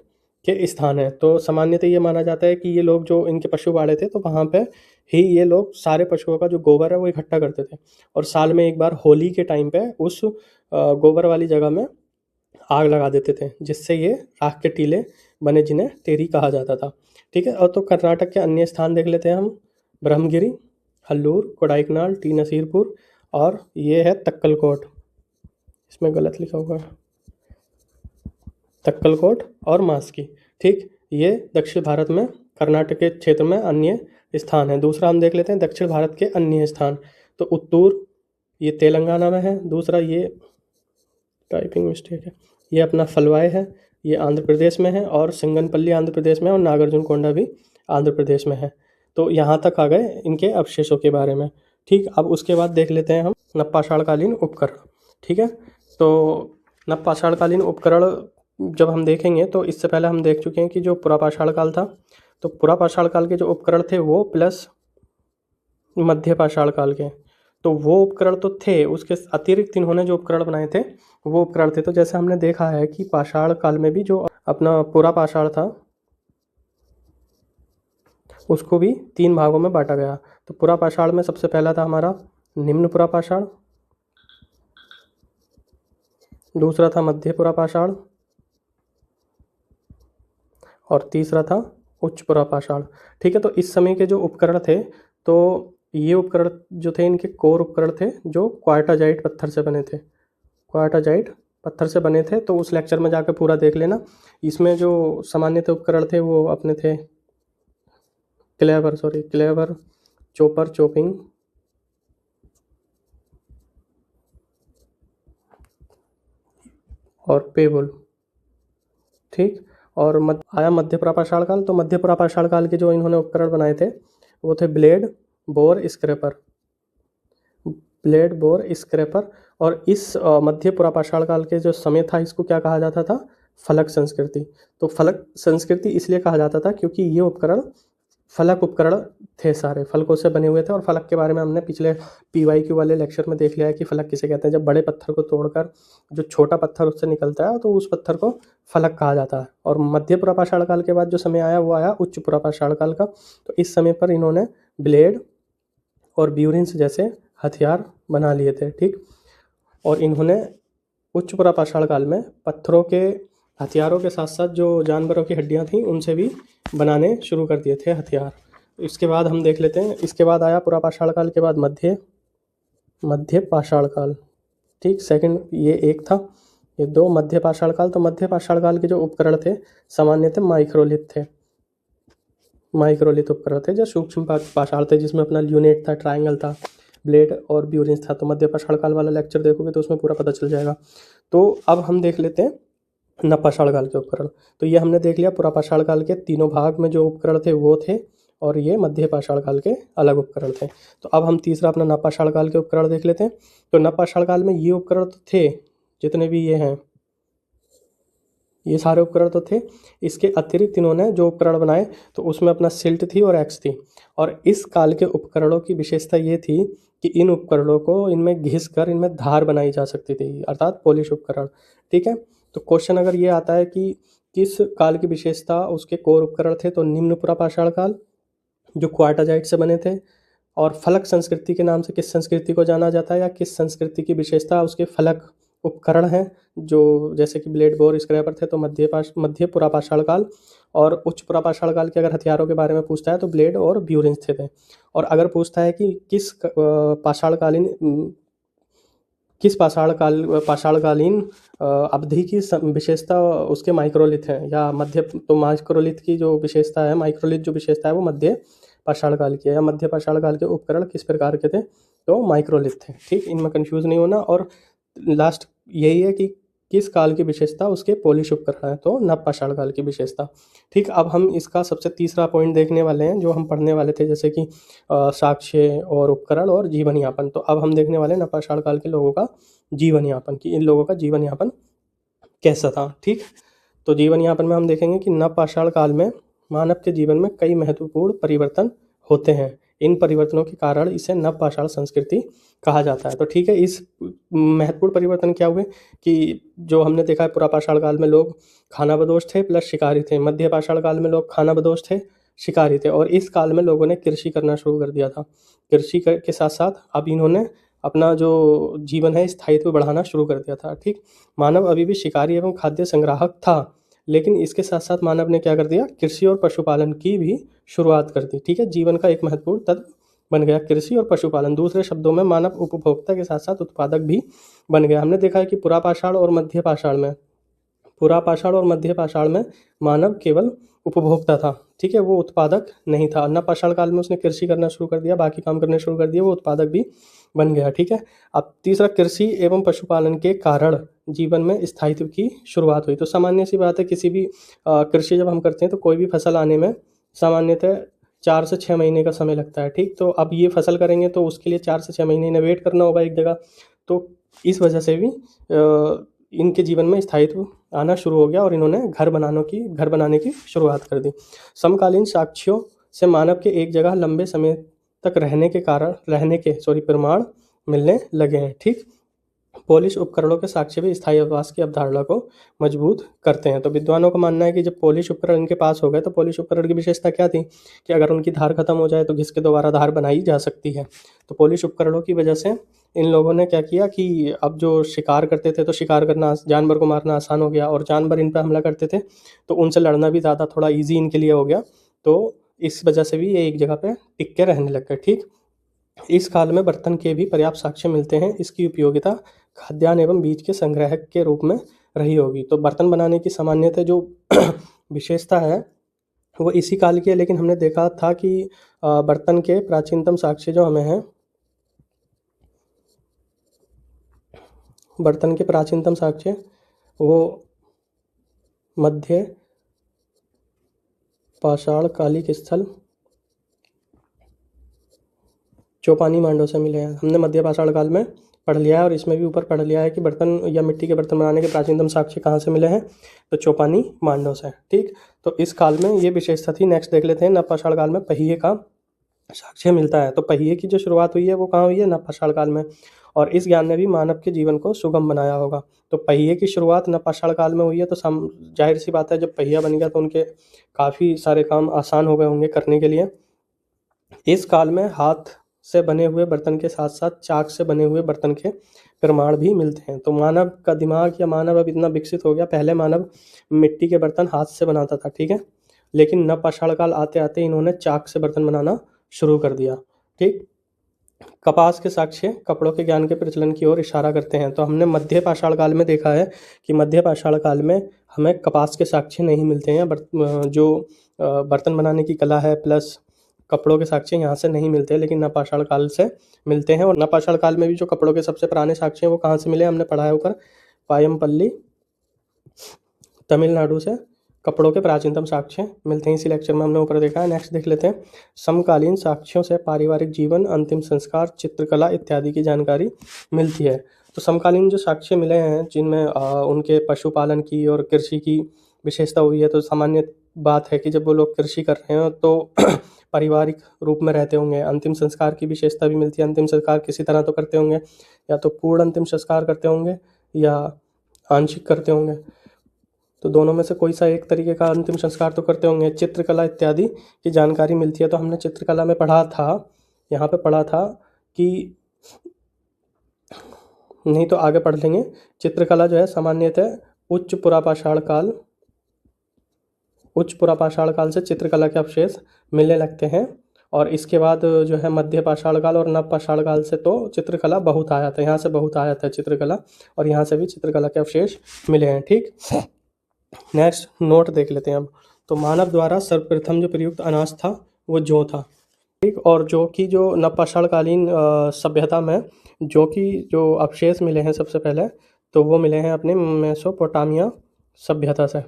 के स्थान है। तो सामान्यतः ये माना जाता है कि ये लोग जो इनके पशुवाड़े थे तो वहाँ पे ही ये लोग सारे पशुओं का जो गोबर है वो इकट्ठा करते थे और साल में एक बार होली के टाइम पे उस गोबर वाली जगह में आग लगा देते थे, जिससे ये राख के टीले बने जिन्हें टेरी कहा जाता था। ठीक है। और तो कर्नाटक के अन्य स्थान देख लेते हैं हम, ब्रह्मगिरी, हल्लूर, कोडाईकनाल, टी नसीरपुर और ये है तक्कलकोट। इसमें गलत लिखा हुआ है, तक्कलकोट और मास्की। ठीक। ये दक्षिण भारत में कर्नाटक के क्षेत्र में अन्य स्थान है। दूसरा हम देख लेते हैं दक्षिण भारत के अन्य स्थान। तो उत्तूर ये तेलंगाना में है। दूसरा ये टाइपिंग मिस्टेक है, ये अपना फलवाय है, ये आंध्र प्रदेश में है और सिंगनपल्ली आंध्र प्रदेश में और नागार्जुनकोंडा भी आंध्र प्रदेश में है। तो यहाँ तक आ गए इनके अवशेषों के बारे में। ठीक। अब उसके बाद देख लेते हैं हम नवपाषाणकालीन उपकरण। ठीक है। तो नवपाषाणकालीन उपकरण जब हम देखेंगे तो इससे पहले हम देख चुके हैं कि जो पुरापाषाण काल था तो पुरापाषाण काल के जो उपकरण थे वो प्लस मध्य पाषाण काल के, तो वो उपकरण तो थे, उसके अतिरिक्त इन्होंने जो उपकरण बनाए थे वो उपकरण थे। तो जैसे हमने देखा है कि पाषाण काल में भी जो अपना पुरापाषाण था उसको भी 3 भागों में बांटा गया। तो पुरापाषाण में सबसे पहला था हमारा निम्न पुरापाषाण, दूसरा था मध्य पुरापाषाण और तीसरा था उच्च पुरापाषाण। ठीक है। तो इस समय के जो उपकरण थे तो ये उपकरण जो थे इनके कोर उपकरण थे जो क्वार्टाजाइट पत्थर से बने थे, क्वार्टाजाइट पत्थर से बने थे। तो उस लेक्चर में जाकर पूरा देख लेना। इसमें जो सामान्यतः उपकरण थे वो अपने थे क्लेवर, चोपर, चोपिंग और पेबुल। ठीक। और आया मध्य पुरापाषाण काल। तो मध्य पुरापाषाण काल के जो इन्होंने उपकरण बनाए थे वो थे ब्लेड, बोर, स्क्रैपर। और इस मध्य पुरापाषाण काल के जो समय था इसको क्या कहा जाता था? फलक संस्कृति। तो फलक संस्कृति इसलिए कहा जाता था क्योंकि ये उपकरण फलक उपकरण थे, सारे फलकों से बने हुए थे। और फलक के बारे में हमने पिछले PYQ वाले लेक्चर में देख लिया है कि फलक किसे कहते हैं। जब बड़े पत्थर को तोड़कर जो छोटा पत्थर उससे निकलता है तो उस पत्थर को फलक कहा जाता है। और मध्य पुरापाषाण काल के बाद जो समय आया वो आया उच्च पुरापाषाण काल का। तो इस समय पर इन्होंने ब्लेड और ब्यूरिन्स जैसे हथियार बना लिए थे। ठीक। और इन्होंने उच्च पुरापाषाण काल में पत्थरों के हथियारों के साथ साथ जो जानवरों की हड्डियाँ थीं उनसे भी बनाने शुरू कर दिए थे हथियार। इसके बाद हम देख लेते हैं, इसके बाद आया पुरापाषाण काल के बाद मध्य पाषाण काल। ठीक, सेकंड ये एक था, ये दो मध्य पाषाण काल। तो मध्य पाषाण काल के जो उपकरण थे सामान्यतः माइक्रोलिथ उपकरण थे, जो सूक्ष्म पाषाण थे, जिसमें अपना ल्यूनेट था, ट्रायंगल था, ब्लेड और ब्यूरिंस था। तो मध्य पाषाण काल वाला लेक्चर देखोगे तो उसमें पूरा पता चल जाएगा। तो अब हम देख लेते हैं नवपाषाण काल के उपकरण। तो ये हमने देख लिया पुरापाषाण काल के तीनों भाग में जो उपकरण थे वो थे, और ये मध्य पाषाण काल के अलग उपकरण थे। तो अब हम तीसरा अपना नवपाषाण काल के उपकरण देख लेते हैं। तो नवपाषाण काल में ये उपकरण तो थे, जितने भी ये हैं, ये सारे उपकरण तो थे। इसके अतिरिक्त इन्होंने जो उपकरण बनाए तो उसमें अपना सिल्ट थी और एक्स थी। और इस काल के उपकरणों की विशेषता ये थी कि इन उपकरणों को इनमें घिस कर इनमें धार बनाई जा सकती थी, अर्थात पॉलिश उपकरण। ठीक है, तो क्वेश्चन अगर ये आता है कि किस काल की विशेषता उसके कोर उपकरण थे, तो निम्न पुरापाषाण काल जो क्वार्टाजाइट से बने थे। और फलक संस्कृति के नाम से किस संस्कृति को जाना जाता है, या किस संस्कृति की विशेषता उसके फलक उपकरण हैं, जो जैसे कि ब्लेड, बोर, स्क्रैपर थे, तो मध्य पुरापाषाण काल। और उच्च पुरापाषाण काल के अगर हथियारों के बारे में पूछता है तो ब्लेड और ब्यूरिंस थे। और अगर पूछता है कि किस पाषाणकालीन अवधि की विशेषता उसके माइक्रोलिथ हैं या मध्य, तो माइक्रोलिथ की जो विशेषता है, माइक्रोलिथ जो विशेषता है वो मध्य पाषाण काल की है। या मध्य पाषाण काल के उपकरण किस प्रकार के थे, तो माइक्रोलिथ थे। ठीक, इनमें कंफ्यूज नहीं होना। और लास्ट यही है कि किस काल की विशेषता उसके पॉलिश उपकरण है, तो नवपाषाण काल की विशेषता। ठीक, अब हम इसका सबसे तीसरा पॉइंट देखने वाले हैं जो हम पढ़ने वाले थे, जैसे कि साक्ष्य और उपकरण और जीवन यापन। तो अब हम देखने वाले हैं नवपाषाण काल के लोगों का जीवन यापन, कि इन लोगों का जीवन यापन कैसा था। ठीक, तो जीवन यापन में हम देखेंगे कि नवपाषाण काल में मानव के जीवन में कई महत्वपूर्ण परिवर्तन होते हैं। इन परिवर्तनों के कारण इसे नवपाषाण संस्कृति कहा जाता है। तो ठीक है, इस महत्वपूर्ण परिवर्तन क्या हुए कि जो हमने देखा है पुरापाषाण काल में लोग खानाबदोश थे प्लस शिकारी थे, मध्य पाषाण काल में लोग खानाबदोश थे, शिकारी थे, और इस काल में लोगों ने कृषि करना शुरू कर दिया था। कृषि के साथ साथ अब इन्होंने अपना जो जीवन है स्थायित्व बढ़ाना शुरू कर दिया था। ठीक, मानव अभी भी शिकारी एवं खाद्य संग्राहक था, लेकिन इसके साथ साथ मानव ने क्या कर दिया, कृषि और पशुपालन की भी शुरुआत कर दी। ठीक है, जीवन का एक महत्वपूर्ण तत्व बन गया कृषि और पशुपालन। दूसरे शब्दों में मानव उपभोक्ता के साथ साथ उत्पादक भी बन गया। हमने देखा है कि पुरापाषाण और मध्य पाषाण में मानव केवल उपभोक्ता था। ठीक है, वो उत्पादक नहीं था। नवपाषाण काल में उसने कृषि करना शुरू कर दिया, बाकी काम करने शुरू कर दिए, वो उत्पादक भी बन गया। ठीक है, अब तीसरा, कृषि एवं पशुपालन के कारण जीवन में स्थायित्व की शुरुआत हुई। तो सामान्य सी बात है, किसी भी कृषि जब हम करते हैं तो कोई भी फसल आने में सामान्यतः 4 से 6 महीने का समय लगता है। ठीक, तो अब ये फसल करेंगे तो उसके लिए 4 से 6 महीने इन्हें वेट करना होगा एक जगह। तो इस वजह से भी इनके जीवन में स्थायित्व आना शुरू हो गया और इन्होंने घर बनाने की शुरुआत कर दी। समकालीन साक्ष्यों से मानव के एक जगह लंबे समय तक रहने के प्रमाण मिलने लगे हैं। ठीक, पॉलिश उपकरणों के साक्ष्य भी स्थायी आवास की अवधारणा को मजबूत करते हैं। तो विद्वानों का मानना है कि जब पॉलिश उपकरण इनके पास हो गए तो पॉलिश उपकरण की विशेषता क्या थी कि अगर उनकी धार खत्म हो जाए तो घिस के दोबारा धार बनाई जा सकती है। तो पॉलिश उपकरणों की वजह से इन लोगों ने क्या किया कि अब जो शिकार करते थे तो शिकार करना, जानवर को मारना आसान हो गया, और जानवर इन पर हमला करते थे तो उनसे लड़ना भी ज़्यादा थोड़ा ईजी इनके लिए हो गया। तो इस वजह से भी ये एक जगह पे टिक के रहने लग गए। ठीक, इस काल में बर्तन के भी पर्याप्त साक्ष्य मिलते हैं। इसकी उपयोगिता खाद्यान्न एवं बीज के संग्रहक के रूप में रही होगी। तो बर्तन बनाने की सामान्यतः जो विशेषता है वो इसी काल की है, लेकिन हमने देखा था कि बर्तन के प्राचीनतम साक्ष्य जो हमें हैं, बर्तन के प्राचीनतम साक्ष्य वो मध्य पाषाण कालिक स्थल चौपानी मांडो से मिले हैं। हमने मध्य पाषाण काल में पढ़ लिया है और इसमें भी ऊपर पढ़ लिया है कि बर्तन या मिट्टी के बर्तन बनाने के प्राचीनतम साक्ष्य कहाँ से मिले हैं, तो चौपानी मांडो से। ठीक, तो इस काल में ये विशेषता थी। नेक्स्ट देख लेते हैं, नवपाषाण काल में पहिए का साक्ष्य मिलता है। तो पहिए की जो शुरुआत हुई है वो कहाँ हुई है, नवपाषाण काल में, और इस ज्ञान ने भी मानव के जीवन को सुगम बनाया होगा। तो पहिए की शुरुआत नवपाषाण काल में हुई है, तो जाहिर सी बात है जब पहिया बन गया तो उनके काफ़ी सारे काम आसान हो गए होंगे करने के लिए। इस काल में हाथ से बने हुए बर्तन के साथ साथ चाक से बने हुए बर्तन के प्रमाण भी मिलते हैं। तो मानव का दिमाग या मानव अब इतना विकसित हो गया, पहले मानव मिट्टी के बर्तन हाथ से बनाता था, ठीक है, लेकिन नव पाषाण काल आते आते इन्होंने चाक से बर्तन बनाना शुरू कर दिया। ठीक, कपास के साक्ष्य कपड़ों के ज्ञान के प्रचलन की ओर इशारा करते हैं। तो हमने मध्य पाषाण काल में देखा है कि मध्य पाषाण काल में हमें कपास के साक्ष्य नहीं मिलते हैं, जो बर्तन बनाने की कला है प्लस कपड़ों के साक्ष्य यहाँ से नहीं मिलते, लेकिन नवपाषाण काल से मिलते हैं। और नवपाषाण काल में भी जो कपड़ों के सबसे पुराने साक्ष्य हैं वो कहाँ से मिले, हमने पढ़ा है ऊपर, पायमपल्ली तमिलनाडु से कपड़ों के प्राचीनतम साक्ष्य मिलते हैं। इसी लेक्चर में हमने ऊपर देखा है। नेक्स्ट देख लेते हैं, समकालीन साक्ष्यों से पारिवारिक जीवन, अंतिम संस्कार, चित्रकला इत्यादि की जानकारी मिलती है। तो समकालीन जो साक्ष्य मिले हैं जिनमें उनके पशुपालन की और कृषि की विशेषता हुई है, तो सामान्य बात है कि जब वो लोग कृषि कर रहे हो तो पारिवारिक रूप में रहते होंगे। अंतिम संस्कार की विशेषता भी मिलती है, अंतिम संस्कार किसी तरह तो करते होंगे, या तो पूर्ण अंतिम संस्कार करते होंगे या आंशिक करते होंगे, तो दोनों में से कोई सा एक तरीके का अंतिम संस्कार तो करते होंगे। चित्रकला इत्यादि की जानकारी मिलती है। तो हमने चित्रकला में पढ़ा था, यहाँ पे पढ़ा था कि, नहीं तो आगे पढ़ लेंगे। चित्रकला जो है सामान्यतः उच्च पुरापाषाण काल से चित्रकला के अवशेष मिलने लगते हैं, और इसके बाद जो है मध्य पाषाण काल और नव पाषाण काल से तो चित्रकला बहुत आया था, यहाँ से बहुत आया था चित्रकला, और यहाँ से भी चित्रकला के अवशेष मिले हैं। ठीक, नेक्स्ट नोट देख लेते हैं हम। तो मानव द्वारा सर्वप्रथम जो प्रयुक्त अनाज था वो जौ था। ठीक, और जौ की जो नवपाषाणकालीन सभ्यता में जौ की जो अवशेष मिले हैं सबसे पहले, तो वो मिले हैं अपने मेसोपोटामिया सभ्यता से,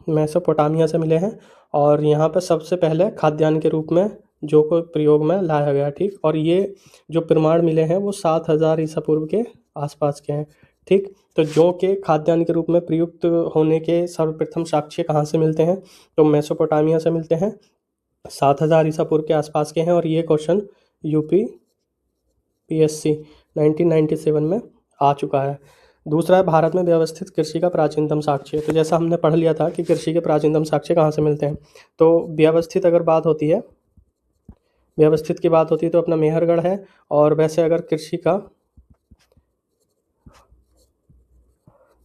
मेसोपोटामिया से मिले हैं। और यहाँ पर सबसे पहले खाद्यान्न के रूप में जौ को प्रयोग में लाया गया। ठीक, और ये जो प्रमाण मिले हैं वो 7000 ईसा पूर्व के आसपास के हैं। ठीक, तो जौ के खाद्यान्न के रूप में प्रयुक्त होने के सर्वप्रथम साक्ष्य कहाँ से मिलते हैं, तो मेसोपोटामिया से मिलते हैं, 7000 ईसा पूर्व के आसपास के हैं। और ये क्वेश्चन UPSC 1997 में आ चुका है। दूसरा है, भारत में व्यवस्थित कृषि का प्राचीनतम साक्ष्य। तो जैसा हमने पढ़ लिया था कि कृषि के प्राचीनतम साक्ष्य कहाँ से मिलते हैं, तो व्यवस्थित अगर बात होती है, व्यवस्थित की बात होती है तो अपना मेहरगढ़ है। और वैसे अगर कृषि का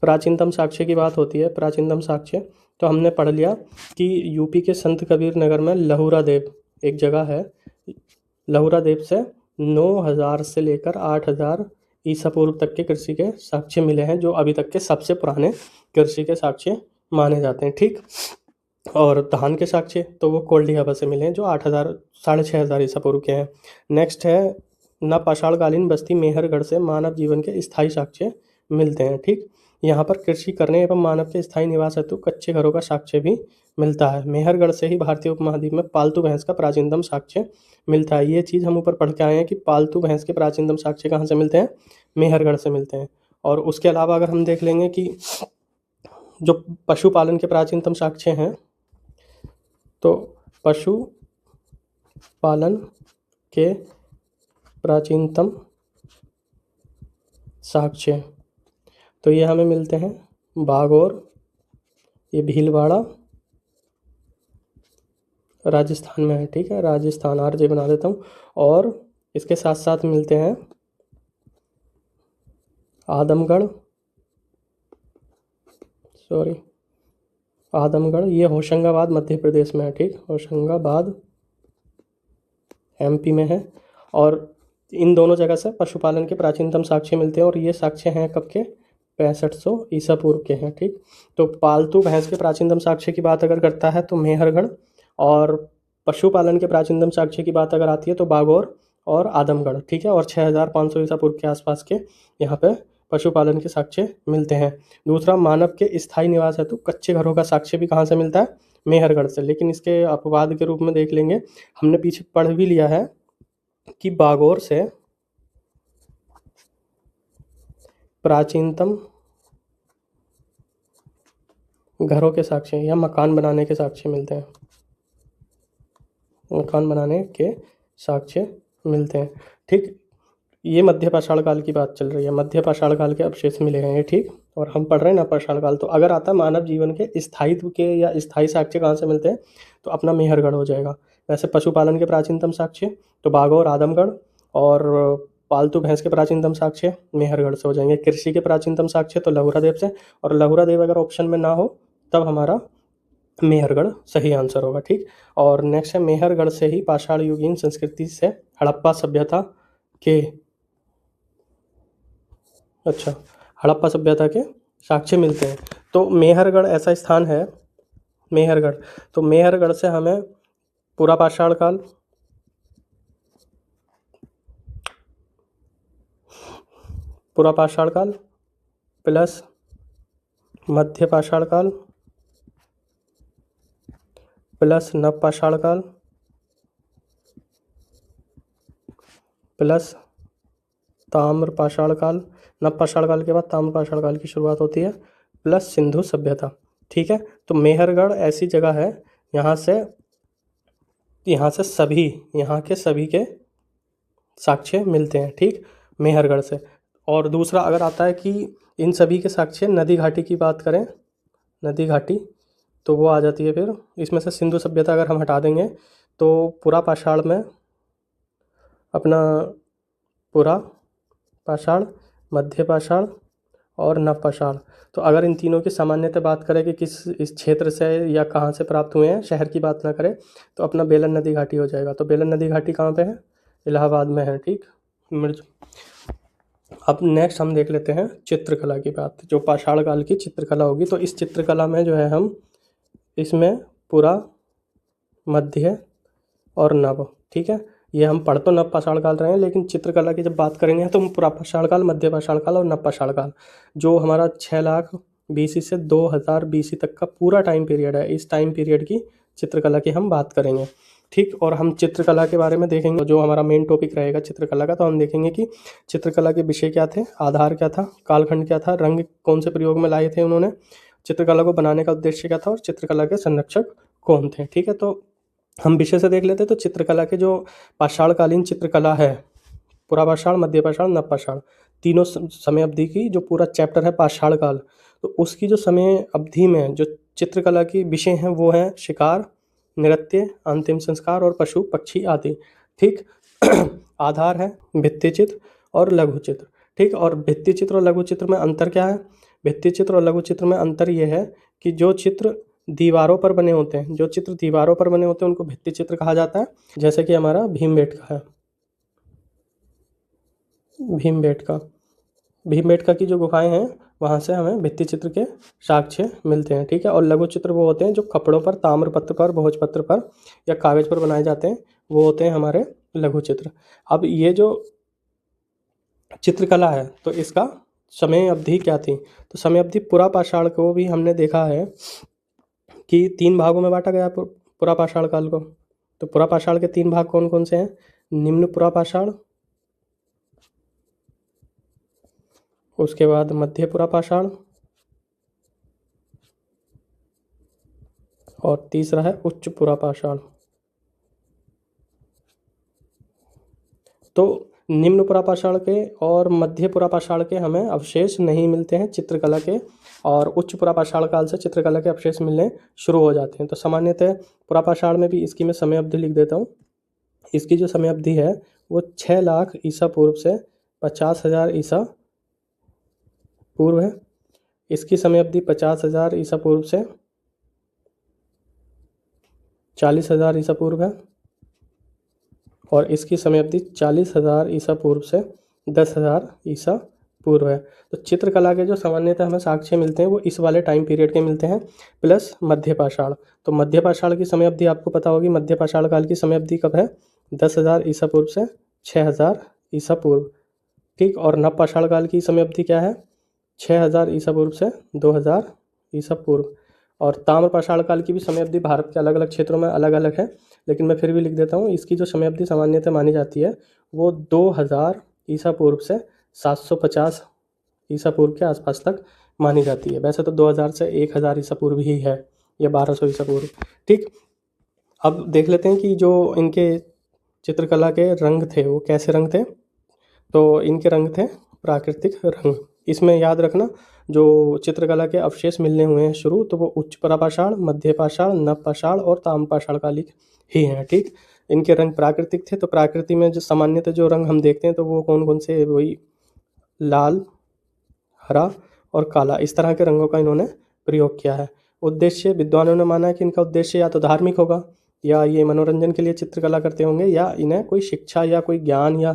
प्राचीनतम साक्ष्य की बात होती है, प्राचीनतम साक्ष्य, तो हमने पढ़ लिया कि यूपी के संत कबीर नगर में लहुरा देव एक जगह है, लहुरा देव से 9000 से लेकर 8000 ईसा पूर्व तक के कृषि के साक्ष्य मिले हैं, जो अभी तक के सबसे पुराने कृषि के साक्ष्य माने जाते हैं। ठीक, और धान के साक्ष्य तो वो कोल्डियाबा से मिले हैं, जो 8000 6500 ईसा पूर्व के हैं। नेक्स्ट है, नवपाषाणकालीन बस्ती मेहरगढ़ से मानव जीवन के स्थायी साक्ष्य मिलते हैं। ठीक, यहाँ पर कृषि करने एवं मानव के स्थायी निवास हेतु कच्चे घरों का साक्ष्य भी मिलता है। मेहरगढ़ से ही भारतीय उपमहाद्वीप में पालतू भैंस का प्राचीनतम साक्ष्य मिलता है। ये चीज़ हम ऊपर पढ़ के आए हैं कि पालतू भैंस के प्राचीनतम साक्ष्य कहाँ से मिलते हैं, मेहरगढ़ से मिलते हैं। और उसके अलावा अगर हम देख लेंगे कि जो पशुपालन के प्राचीनतम साक्ष्य हैं, तो पशुपालन के प्राचीनतम साक्ष्य तो ये हमें मिलते हैं बागौर, ये भीलवाड़ा राजस्थान में है। ठीक है, राजस्थान RJ बना देता हूँ। और इसके साथ साथ मिलते हैं आदमगढ़, ये होशंगाबाद मध्य प्रदेश में है। ठीक, होशंगाबाद MP में है। और इन दोनों जगह से पशुपालन के प्राचीनतम साक्ष्य मिलते हैं, और ये साक्ष्य हैं कब के, 6500 ईसा पूर्व के हैं। ठीक, तो पालतू भैंस के प्राचीनतम साक्ष्य की बात अगर करता है तो मेहरगढ़, और पशुपालन के प्राचीनतम साक्ष्य की बात अगर आती है तो बागौर और आदमगढ़। ठीक है, और 6500 ईसा पूर्व के आसपास के यहाँ पे पशुपालन के साक्ष्य मिलते हैं। दूसरा, मानव के स्थायी निवास हेतु कच्चे घरों का साक्ष्य भी कहाँ से मिलता है, मेहरगढ़ से। लेकिन इसके अपवाद के रूप में देख लेंगे, हमने पीछे पढ़ भी लिया है कि बागौर से प्राचीनतम घरों के साक्ष्य या मकान बनाने के साक्ष्य मिलते हैं, मकान बनाने के साक्ष्य मिलते हैं। ठीक, ये मध्य पाषाण काल की बात चल रही है, मध्य पाषाण काल के अवशेष मिले हैं ये। ठीक, और हम पढ़ रहे हैं नवपाषाण काल। तो अगर आता मानव जीवन के स्थायित्व के या स्थायी साक्ष्य कहाँ से मिलते हैं, तो अपना मेहरगढ़ हो जाएगा। वैसे पशुपालन के प्राचीनतम साक्ष्य तो बागौर आदमगढ़, और पालतू भैंस के प्राचीनतम साक्ष्य मेहरगढ़ से हो जाएंगे। कृषि के प्राचीनतम साक्ष्य तो लहुरा देव से, और लहुरा देव अगर ऑप्शन में ना हो तब हमारा मेहरगढ़ सही आंसर होगा। ठीक, और नेक्स्ट है मेहरगढ़ से ही पाषाण युगीन संस्कृति से हड़प्पा सभ्यता के हड़प्पा सभ्यता के साक्ष्य मिलते हैं। तो मेहरगढ़ ऐसा स्थान है, मेहरगढ़, तो मेहरगढ़ से हमें पूरा पाषाण काल, पूरा पाषाण काल प्लस मध्य पाषाण काल प्लस नव पाषाण काल प्लस ताम्र पाषाण काल, नव पाषाण काल के बाद ताम्र पाषाण काल की शुरुआत होती है, प्लस सिंधु सभ्यता। ठीक है, तो मेहरगढ़ ऐसी जगह है यहाँ से सभी, यहाँ के सभी के साक्ष्य मिलते हैं। ठीक, मेहरगढ़ से। और दूसरा अगर आता है कि इन सभी के साक्ष्य नदी घाटी की बात करें, नदी घाटी, तो वो आ जाती है फिर इसमें से सिंधु सभ्यता अगर हम हटा देंगे तो पूरा पाषाण में अपना पूरा पाषाण, मध्य पाषाण और नव पाषाण। तो अगर इन तीनों की सामान्यतः बात करें कि किस इस क्षेत्र से या कहाँ से प्राप्त हुए हैं, शहर की बात ना करें, तो अपना बेलन नदी घाटी हो जाएगा। तो बेलन नदी घाटी कहाँ पे है? इलाहाबाद में है। ठीक, मिर्ज। अब नेक्स्ट हम देख लेते हैं चित्रकला की बात, जो पाषाण काल की चित्रकला होगी। तो इस चित्रकला में जो है हम इसमें पूरा, मध्य और नव, ठीक है, ये हम पढ़ तो नव पाषाण काल रहे हैं, लेकिन चित्रकला की जब बात करेंगे तो हम पूरा पाषाण काल, मध्य पाषाण काल और नव पाषाण काल, जो हमारा 6 लाख BC से 2000 BC तक का पूरा टाइम पीरियड है, इस टाइम पीरियड की चित्रकला की हम बात करेंगे। ठीक, और हम चित्रकला के बारे में देखेंगे, जो हमारा मेन टॉपिक रहेगा चित्रकला का, तो हम देखेंगे कि चित्रकला के विषय क्या थे, आधार क्या था, कालखंड क्या था, रंग कौन से प्रयोग में लाए थे उन्होंने, चित्रकला को बनाने का उद्देश्य क्या था और चित्रकला के संरक्षक कौन थे। ठीक है, तो हम विषय से देख लेते हैं। तो चित्रकला के जो पाषाणकालीन चित्रकला है, पूरा पाषाण, मध्य पाषाण, नव पाषाण, तीनों समय अवधि की जो पूरा चैप्टर है पाषाण काल, तो उसकी जो समय अवधि में जो चित्रकला की विषय हैं वो हैं शिकार, नृत्य, अंतिम संस्कार और पशु पक्षी आदि। ठीक, आधार है भित्ति चित्र और लघु चित्र। ठीक, और भित्ति चित्र और लघु चित्र में अंतर क्या है? भित्ति चित्र और लघु चित्र में अंतर ये है कि जो चित्र दीवारों पर बने होते हैं, जो चित्र दीवारों पर बने होते हैं उनको भित्ति चित्र कहा जाता है, जैसे कि हमारा भीमबेटका है, भीमबेटका की जो गुफाएं हैं वहाँ से हमें भित्ति चित्र के साक्ष्य मिलते हैं। ठीक है, और लघु चित्र वो होते हैं जो कपड़ों पर, ताम्रपत्र पर, भोजपत्र पर या कागज पर बनाए जाते हैं, वो होते हैं हमारे लघु चित्र। अब ये जो चित्रकला है तो इसका समय अवधि क्या थी? तो समय अवधि पूरा पाषाण को भी हमने देखा है कि 3 भागों में बांटा गया पूरा पाषाण काल को। तो पूरा पाषाण के 3 भाग कौन कौन से हैं? निम्न पूरा पाषाण, उसके बाद मध्य पूरा पाषाण, और तीसरा है उच्च पूरा पाषाण। तो निम्न पूरा पाषाण के और मध्य पूरा पाषाण के हमें अवशेष नहीं मिलते हैं चित्रकला के, और उच्च पूरा पाषाण काल से चित्रकला के अवशेष मिलने शुरू हो जाते हैं। तो सामान्यतः पूरा पाषाण में भी इसकी मैं समय अवधि लिख देता हूँ। इसकी जो समय अवधि है वो 6 लाख ईसा पूर्व से 50,000 ईसा पूर्व है। इसकी समय अवधि 50,000 ईसा पूर्व से 40,000 ईसा पूर्व है, और इसकी समय अवधि 40,000 ईसा पूर्व से 10,000 ईसा पूर्व है। तो चित्रकला के जो सामान्यतः हमें साक्ष्य मिलते हैं वो इस वाले टाइम पीरियड के मिलते हैं, प्लस मध्य पाषाण। तो मध्य पाषाण की समय अवधि आपको पता होगी, मध्य पाषाण काल की समय अवधि कब है? 10,000 ईसा पूर्व से 6,000 ईसा पूर्व। ठीक, और नव पाषाण काल की समय अवधि क्या है? 6,000 ईसा पूर्व से 2,000 ईसा पूर्व। और ताम्र पाषाण काल की भी समय अवधि भारत के अलग अलग क्षेत्रों में अलग अलग है, लेकिन मैं फिर भी लिख देता हूँ। इसकी जो समय अवधि सामान्यतः मानी जाती है वो 2000 ईसा पूर्व से 750 ईसा पूर्व के आसपास तक मानी जाती है। वैसे तो 2000 से 1000 ईसा पूर्व ही है, या 1200 ईसा पूर्व। ठीक, अब देख लेते हैं कि जो इनके चित्रकला के रंग थे वो कैसे रंग थे। तो इनके रंग थे प्राकृतिक रंग। इसमें याद रखना, जो चित्रकला के अवशेष मिलने हुए हैं शुरू, तो वो उच्च पूरा पाषाण, मध्य पाषाण, नव पाषाण और ताम्र पाषाण कालिक ही हैं, ठीक। इनके रंग प्राकृतिक थे, तो प्राकृति में जो सामान्यतः जो रंग हम देखते हैं तो वो कौन कौन से, वही लाल, हरा और काला, इस तरह के रंगों का इन्होंने प्रयोग किया है। उद्देश्य, विद्वानों ने माना है कि इनका उद्देश्य या तो धार्मिक होगा, या ये मनोरंजन के लिए चित्रकला करते होंगे, या इन्हें कोई शिक्षा या कोई ज्ञान या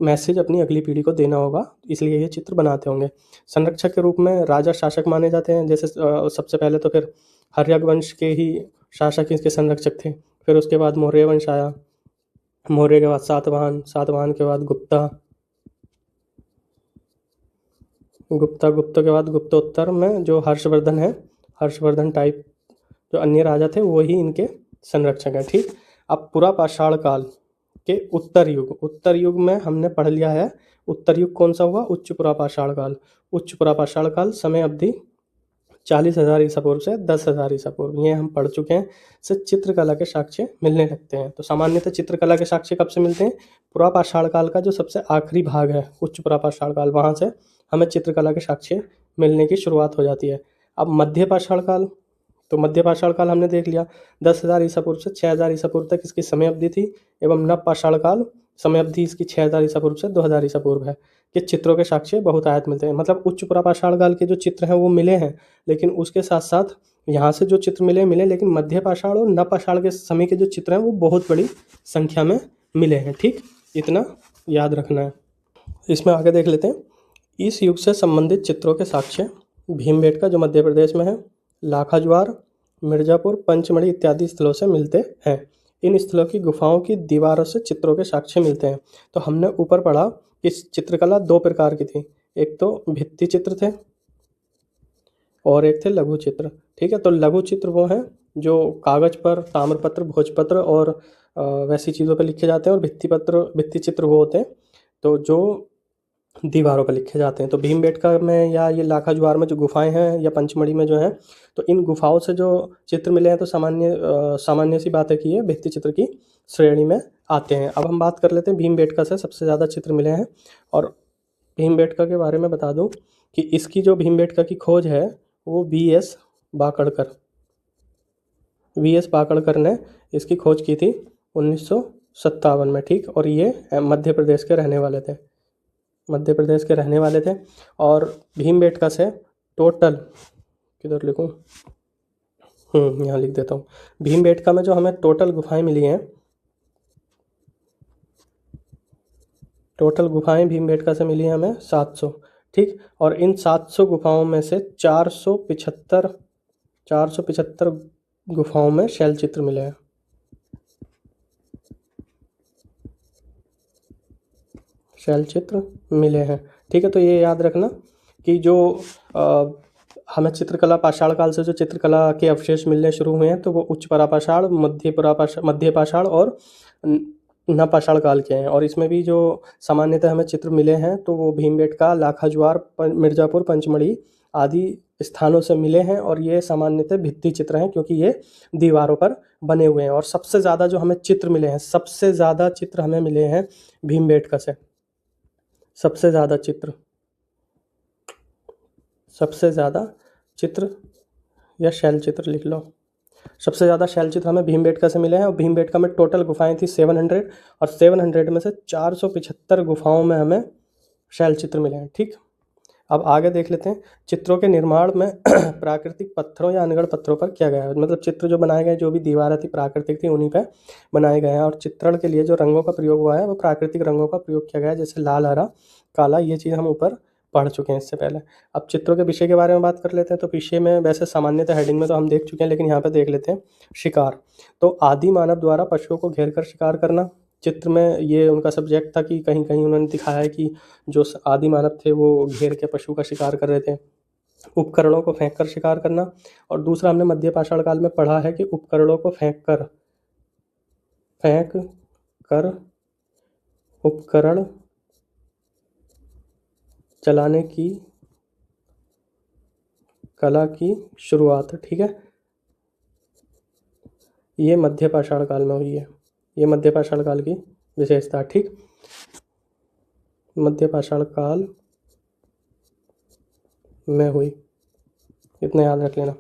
मैसेज अपनी अगली पीढ़ी को देना होगा, इसलिए ये चित्र बनाते होंगे। संरक्षक के रूप में राजा शासक माने जाते हैं, जैसे सबसे पहले तो फिर हर्यक वंश के ही शासक इसके संरक्षक थे, फिर उसके बाद मौर्य वंश आया, मौर्य के बाद सातवाहन, सातवाहन के बाद गुप्ता, गुप्तों के बाद गुप्तोत्तर में जो हर्षवर्धन है, हर्षवर्धन टाइप जो अन्य राजा थे वो ही इनके संरक्षक हैं, ठीक। अब पुरा पाषाण काल के उत्तर युग में हमने पढ़ लिया है। उत्तर युग कौन सा हुआ? उच्च पुरा पाषाण काल। उच्च पुरा पाषाण काल समय अवधि 40,000 ईसा पूर्व से 10,000 ईसा पूर्व, ये हम पढ़ चुके हैं। से चित्रकला के साक्ष्य मिलने लगते हैं। तो सामान्यतः चित्रकला के साक्ष्य कब से मिलते हैं? पुरा पाषाण काल का जो सबसे आखिरी भाग है, उच्च पुरा पाषाण काल, वहाँ से हमें चित्रकला के साक्ष्य मिलने की शुरुआत हो जाती है। अब मध्य पाषाण काल, तो मध्य पाषाण काल हमने देख लिया, 10,000 ईसा पूर्व से 6,000 ईसा पूर्व तक इसकी समय अवधि थी। एवं नव पाषाण काल, समय अवधि इसकी 6,000 ईसा पूर्व से 2,000 ईसा पूर्व है। कि चित्रों के साक्ष्य बहुतायत मिलते हैं, मतलब उच्च पुरा पाषाण काल के जो चित्र हैं वो मिले हैं, लेकिन उसके साथ साथ यहाँ से जो चित्र मिले, लेकिन मध्य पाषाण और नव पाषाण के समय के जो चित्र हैं वो बहुत बड़ी संख्या में मिले हैं, ठीक। इतना याद रखना है। इसमें आगे देख लेते हैं। इस युग से संबंधित चित्रों के साक्ष्य भीमबेटका जो मध्य प्रदेश में है, लाखाज्वार, मिर्जापुर, पंचमढ़ी इत्यादि स्थलों से मिलते हैं। इन स्थलों की गुफाओं की दीवारों से चित्रों के साक्ष्य मिलते हैं। तो हमने ऊपर पढ़ा कि चित्रकला दो प्रकार की थी, एक तो भित्ति चित्र थे और एक थे लघु चित्र, ठीक है। तो लघु चित्र वो हैं जो कागज पर, ताम्रपत्र, भोजपत्र और वैसी चीज़ों पर लिखे जाते हैं, और भित्ति चित्र वो होते हैं तो जो दीवारों पर लिखे जाते हैं। तो भीमबेटका में या ये लाखाज्वार में जो गुफाएं हैं, या पंचमढ़ी में जो है, तो इन गुफाओं से जो चित्र मिले हैं तो सामान्य सी बात है कि ये भित्ति चित्र की श्रेणी में आते हैं। अब हम बात कर लेते हैं भीमबेटका से सबसे ज़्यादा चित्र मिले हैं। और भीमबेटका के बारे में बता दूं कि इसकी जो भीमबेटका की खोज है वो वी.एस. बाकड़कर ने इसकी खोज की थी 1957 में, ठीक। और ये मध्य प्रदेश के रहने वाले थे। और भीमबेटका से टोटल, किधर लिखूं, यहाँ लिख देता हूँ। भीमबेटका में जो हमें टोटल गुफाएं मिली हैं, टोटल गुफाएं भीमबेटका से मिली हैं हमें 700, ठीक। और इन 700 गुफाओं में से 475 गुफाओं में शैल चित्र मिले हैं। शैल चित्र मिले हैं, ठीक है। तो ये याद रखना कि जो हमें चित्रकला पाषाण काल से जो चित्रकला के अवशेष मिलने शुरू हुए हैं तो वो उच्च परापाषाण, मध्य पाषाण और नव पाषाण काल के हैं। और इसमें भी जो सामान्यतः हमें चित्र मिले हैं तो वो भीमबेटका, लाखाज्वार, मिर्जापुर, पंचमढ़ी आदि स्थानों से मिले हैं। और ये सामान्यतः भित्ति चित्र हैं क्योंकि ये दीवारों पर बने हुए हैं। और सबसे ज़्यादा जो हमें चित्र मिले हैं, सबसे ज़्यादा चित्र हमें मिले हैं भीमबेटका से। सबसे ज़्यादा चित्र या शैल चित्र लिख लो। सबसे ज़्यादा शैल चित्र हमें भीमबेटका से मिले हैं। और भीमबेटका में टोटल गुफाएं थी 700, और 700 में से 475 गुफाओं में हमें शैल चित्र मिले हैं, ठीक। अब आगे देख लेते हैं चित्रों के निर्माण में प्राकृतिक पत्थरों या अनगढ़ पत्थरों पर किया गया है। मतलब चित्र जो बनाए गए, जो भी दीवारें थी प्राकृतिक थी, उन्हीं पर बनाए गए हैं। और चित्रण के लिए जो रंगों का प्रयोग हुआ है वो प्राकृतिक रंगों का प्रयोग किया गया है, जैसे लाल, हरा, काला। ये चीज़ हम ऊपर पढ़ चुके हैं इससे पहले। अब चित्रों के विषय के बारे में बात कर लेते हैं। तो विषय में वैसे सामान्यतः हेडिंग में तो हम देख चुके हैं, लेकिन यहाँ पे देख लेते हैं शिकार। तो आदि मानव द्वारा पशुओं को घेर कर शिकार करना, चित्र में ये उनका सब्जेक्ट था कि कहीं कहीं उन्होंने दिखाया है कि जो आदि मानव थे वो घेर के पशु का शिकार कर रहे थे। उपकरणों को फेंक कर शिकार करना। और दूसरा हमने मध्य पाषाण काल में पढ़ा है कि उपकरणों को फेंक कर उपकरण चलाने की कला की शुरुआत, ठीक है। ये मध्य पाषाण काल में हुई है, ये मध्य पाषाण काल की विशेषता, ठीक। मध्य पाषाण काल में हुई, इतना याद रख लेना।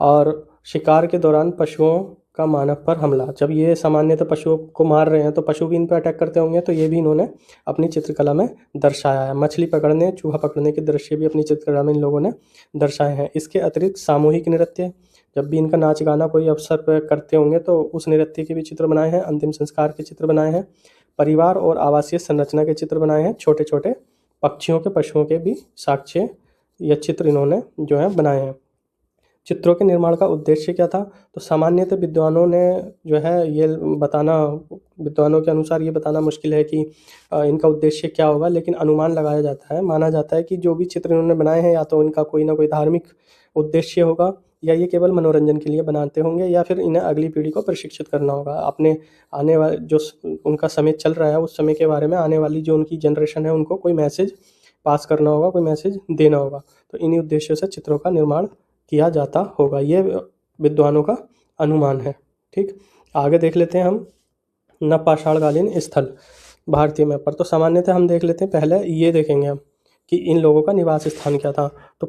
और शिकार के दौरान पशुओं का मानव पर हमला। जब ये सामान्यतः पशुओं को मार रहे हैं तो पशु भी इन पर अटैक करते होंगे, तो ये भी इन्होंने अपनी चित्रकला में दर्शाया है। मछली पकड़ने, चूहा पकड़ने के दृश्य भी अपनी चित्रकला में इन लोगों ने दर्शाए हैं। इसके अतिरिक्त सामूहिक नृत्य, जब भी इनका नाच गाना कोई अवसर पर करते होंगे तो उस नृत्य के भी चित्र बनाए हैं। अंतिम संस्कार के चित्र बनाए हैं। परिवार और आवासीय संरचना के चित्र बनाए हैं। छोटे छोटे पक्षियों के, पशुओं के भी साक्ष्य या चित्र इन्होंने जो है बनाए हैं। चित्रों के निर्माण का उद्देश्य क्या था? तो सामान्यतः विद्वानों ने जो है ये बताना, विद्वानों के अनुसार ये बताना मुश्किल है कि इनका उद्देश्य क्या होगा, लेकिन अनुमान लगाया जाता है, माना जाता है कि जो भी चित्र इन्होंने बनाए हैं या तो इनका कोई ना कोई धार्मिक उद्देश्य होगा, या ये केवल मनोरंजन के लिए बनाते होंगे, या फिर इन्हें अगली पीढ़ी को प्रशिक्षित करना होगा। अपने आने वाले जो उनका समय चल रहा है उस समय के बारे में आने वाली जो उनकी जनरेशन है उनको कोई मैसेज पास करना होगा, कोई मैसेज देना होगा। तो इन्हीं उद्देश्यों से चित्रों का निर्माण किया जाता होगा, ये विद्वानों का अनुमान है। ठीक, आगे देख लेते हैं हम नवपाषाणकालीन स्थल भारतीय मैप पर। तो सामान्यतः हम देख लेते हैं, पहले ये देखेंगे हम कि इन लोगों का निवास स्थान क्या था। तो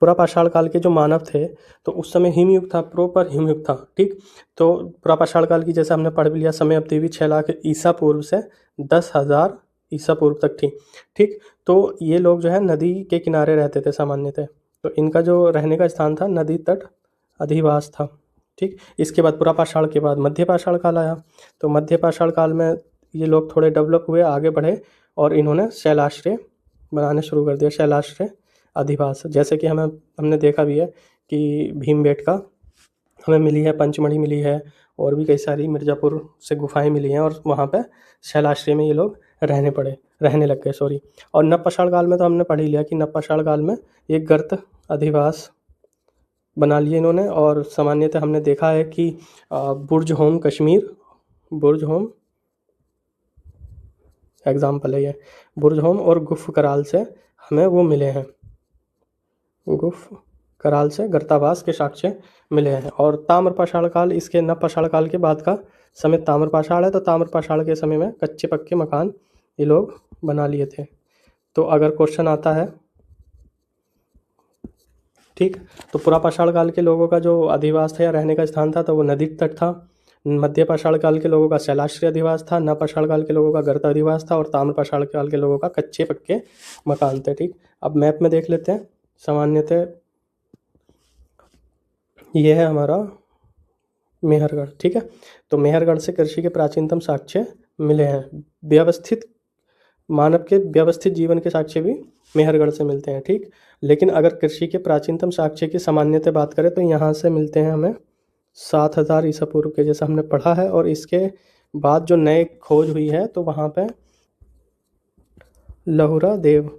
पुरापाषाण काल के जो मानव थे तो उस समय हिमयुग था, प्रॉपर हिमयुग था। ठीक, तो पुरापाषाण काल की जैसे हमने पढ़ भी लिया, समय अवधि भी 6 लाख ईसा पूर्व से 10,000 ईसा पूर्व तक थी। ठीक, तो ये लोग जो है नदी के किनारे रहते थे सामान्यतः। तो इनका जो रहने का स्थान था नदी तट अधिवास था। ठीक, इसके बाद पुरापाषाण के बाद मध्यपाषाण काल आया। तो मध्यपाषाण काल में ये लोग थोड़े डेवलप हुए, आगे बढ़े और इन्होंने शैलाश्रय बनाने शुरू कर दिया, शैलाश्रय अधिवास। जैसे कि हमने देखा भी है कि भीमबेटका हमें मिली है, पंचमढ़ी मिली है, और भी कई सारी मिर्ज़ापुर से गुफाएं मिली हैं, और वहाँ पे शैलाश्रय में ये लोग रहने लग गए। और नवपाषाण काल में तो हमने पढ़ ही लिया कि नवपाषाण काल में एक गर्त अधिवास बना लिए इन्होंने। और सामान्यतः हमने देखा है कि बुर्ज होम कश्मीर, बुर्ज होम एग्जाम्पल है ये, बुर्ज होम और गुफ कराल से हमें वो मिले हैं, गुफ कराल से गर्तावास के साक्ष्य मिले हैं। और ताम्रपाषाण काल, इसके नवपाषाण काल के बाद का समय ताम्रपाषाण है। तो ताम्रपाषाण के समय में कच्चे पक्के मकान ये लोग बना लिए थे। तो अगर क्वेश्चन आता है, ठीक, तो पुरापाषाण काल के लोगों का जो अधिवास था या रहने का स्थान था तो वो नदी तट था। मध्यपाषाण काल के लोगों का शैलाश्रय अधिवास था। नवपाषाण काल के लोगों का गर्त अधिवास था। और ताम्रपाषाण काल के लोगों का कच्चे पक्के मकान थे। ठीक, अब मैप में देख लेते हैं। सामान्यतः ये है हमारा मेहरगढ़। ठीक है, तो मेहरगढ़ से कृषि के प्राचीनतम साक्ष्य मिले हैं। व्यवस्थित मानव के व्यवस्थित जीवन के साक्ष्य भी मेहरगढ़ से मिलते हैं। ठीक, लेकिन अगर कृषि के प्राचीनतम साक्ष्य की सामान्यतः बात करें तो यहाँ से मिलते हैं हमें 7,000 ईसा पूर्व के, जैसा हमने पढ़ा है। और इसके बाद जो नए खोज हुई है तो वहाँ पे लहुरा देव,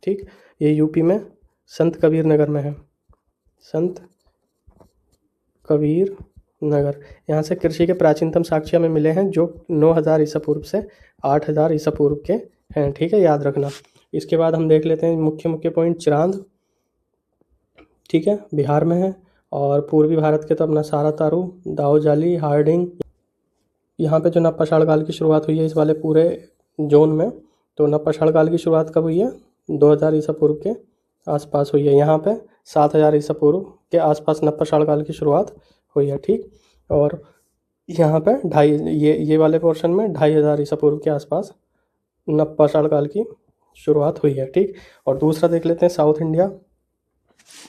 ठीक, ये यूपी में संत कबीर नगर में है, संत कबीर नगर। यहाँ से कृषि के प्राचीनतम साक्ष्य हमें मिले हैं जो 9,000 ईसा पूर्व से 8,000 ईसा पूर्व के हैं। ठीक है, याद रखना। इसके बाद हम देख लेते हैं मुख्य पॉइंट, चिरांद, ठीक है, बिहार में है। और पूर्वी भारत के तो अपना सारा तारू, दाऊजाली, हार्डिंग। यहाँ पे जो नवपाषाण काल की शुरुआत हुई है इस वाले पूरे जोन में, तो नवपाषाण काल की शुरुआत कब हुई है? 2000 ईसा पूर्व के आसपास हुई है। यहाँ पे 7,000 ईसा पूर्व के आसपास नवपाषाण काल की शुरुआत हुई है। ठीक, और यहाँ पे ये वाले पोर्शन में 2,500 ईसा पूर्व के आसपास नवपाषाण काल की शुरुआत हुई है। ठीक, और दूसरा देख लेते हैं साउथ इंडिया।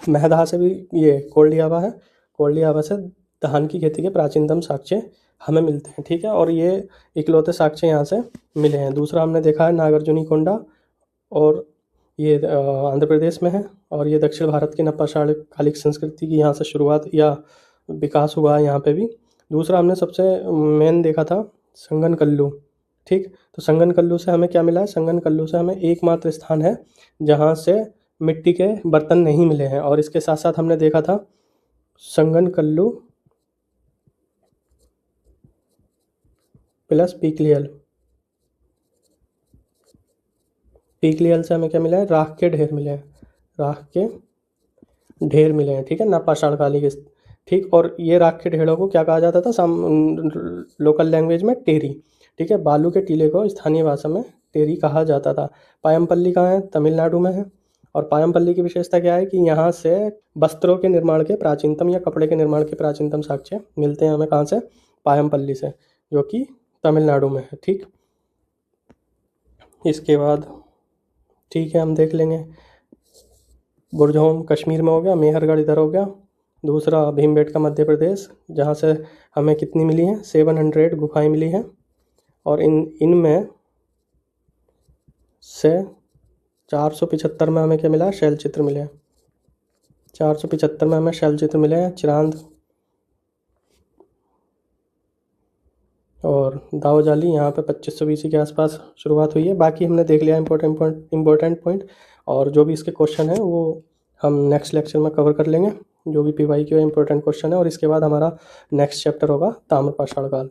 महदहा से भी ये कोल्डियाबा है, कोल्डियाबा से धान की खेती के प्राचीनतम साक्ष्य हमें मिलते हैं। ठीक है, और ये इकलौते साक्ष्य यहाँ से मिले हैं। दूसरा हमने देखा है नागार्जुनी कोंडा, और ये आंध्र प्रदेश में है। और ये दक्षिण भारत की नवपाषाण कालिक संस्कृति की यहाँ से शुरुआत या विकास हुआ है यहाँ पे भी। दूसरा हमने सबसे मेन देखा था संगनकल्लू। ठीक, तो संगनकल्लू से हमें क्या मिला है? संगनकल्लू से हमें एकमात्र स्थान है जहाँ से मिट्टी के बर्तन नहीं मिले हैं। और इसके साथ साथ हमने देखा था संगनकल्लू प्लस पीकलियल। पीकलियल से हमें क्या मिला है? राख के ढेर मिले हैं, राख के ढेर मिले हैं। ठीक है, नवपाषाण काली के। ठीक, और ये राख के ढेरों को क्या कहा जाता था? लोकल लैंग्वेज में टेरी। ठीक है, बालू के टीले को स्थानीय भाषा में टेरी कहा जाता था। पायमपल्ली कहाँ है? तमिलनाडु में है। और पायमपल्ली की विशेषता क्या है कि यहाँ से वस्त्रों के निर्माण के प्राचीनतम या कपड़े के निर्माण के प्राचीनतम साक्ष्य मिलते हैं हमें कहाँ से, पायमपल्ली से, जो कि तमिलनाडु में है। ठीक, इसके बाद ठीक है हम देख लेंगे, बुरजहोम कश्मीर में हो गया, मेहरगढ़ इधर हो गया। दूसरा भीमबेटका मध्य प्रदेश, जहाँ से हमें कितनी मिली हैं, 700 गुफाएं मिली हैं, और इनमें से 475 में हमें क्या मिला, शैल चित्र मिले हैं। 475 में हमें शैल चित्र मिले हैं। चिरांद और दाऊजाली यहाँ पे 2500 BC के आसपास शुरुआत हुई है। बाकी हमने देख लिया इम्पोर्टेंट पॉइंट, और जो भी इसके क्वेश्चन है वो हम नेक्स्ट लेक्चर में कवर कर लेंगे, जो भी PYQ इंपॉर्टेंट क्वेश्चन है। और इसके बाद हमारा नेक्स्ट चैप्टर होगा ताम्रपाषाण काल।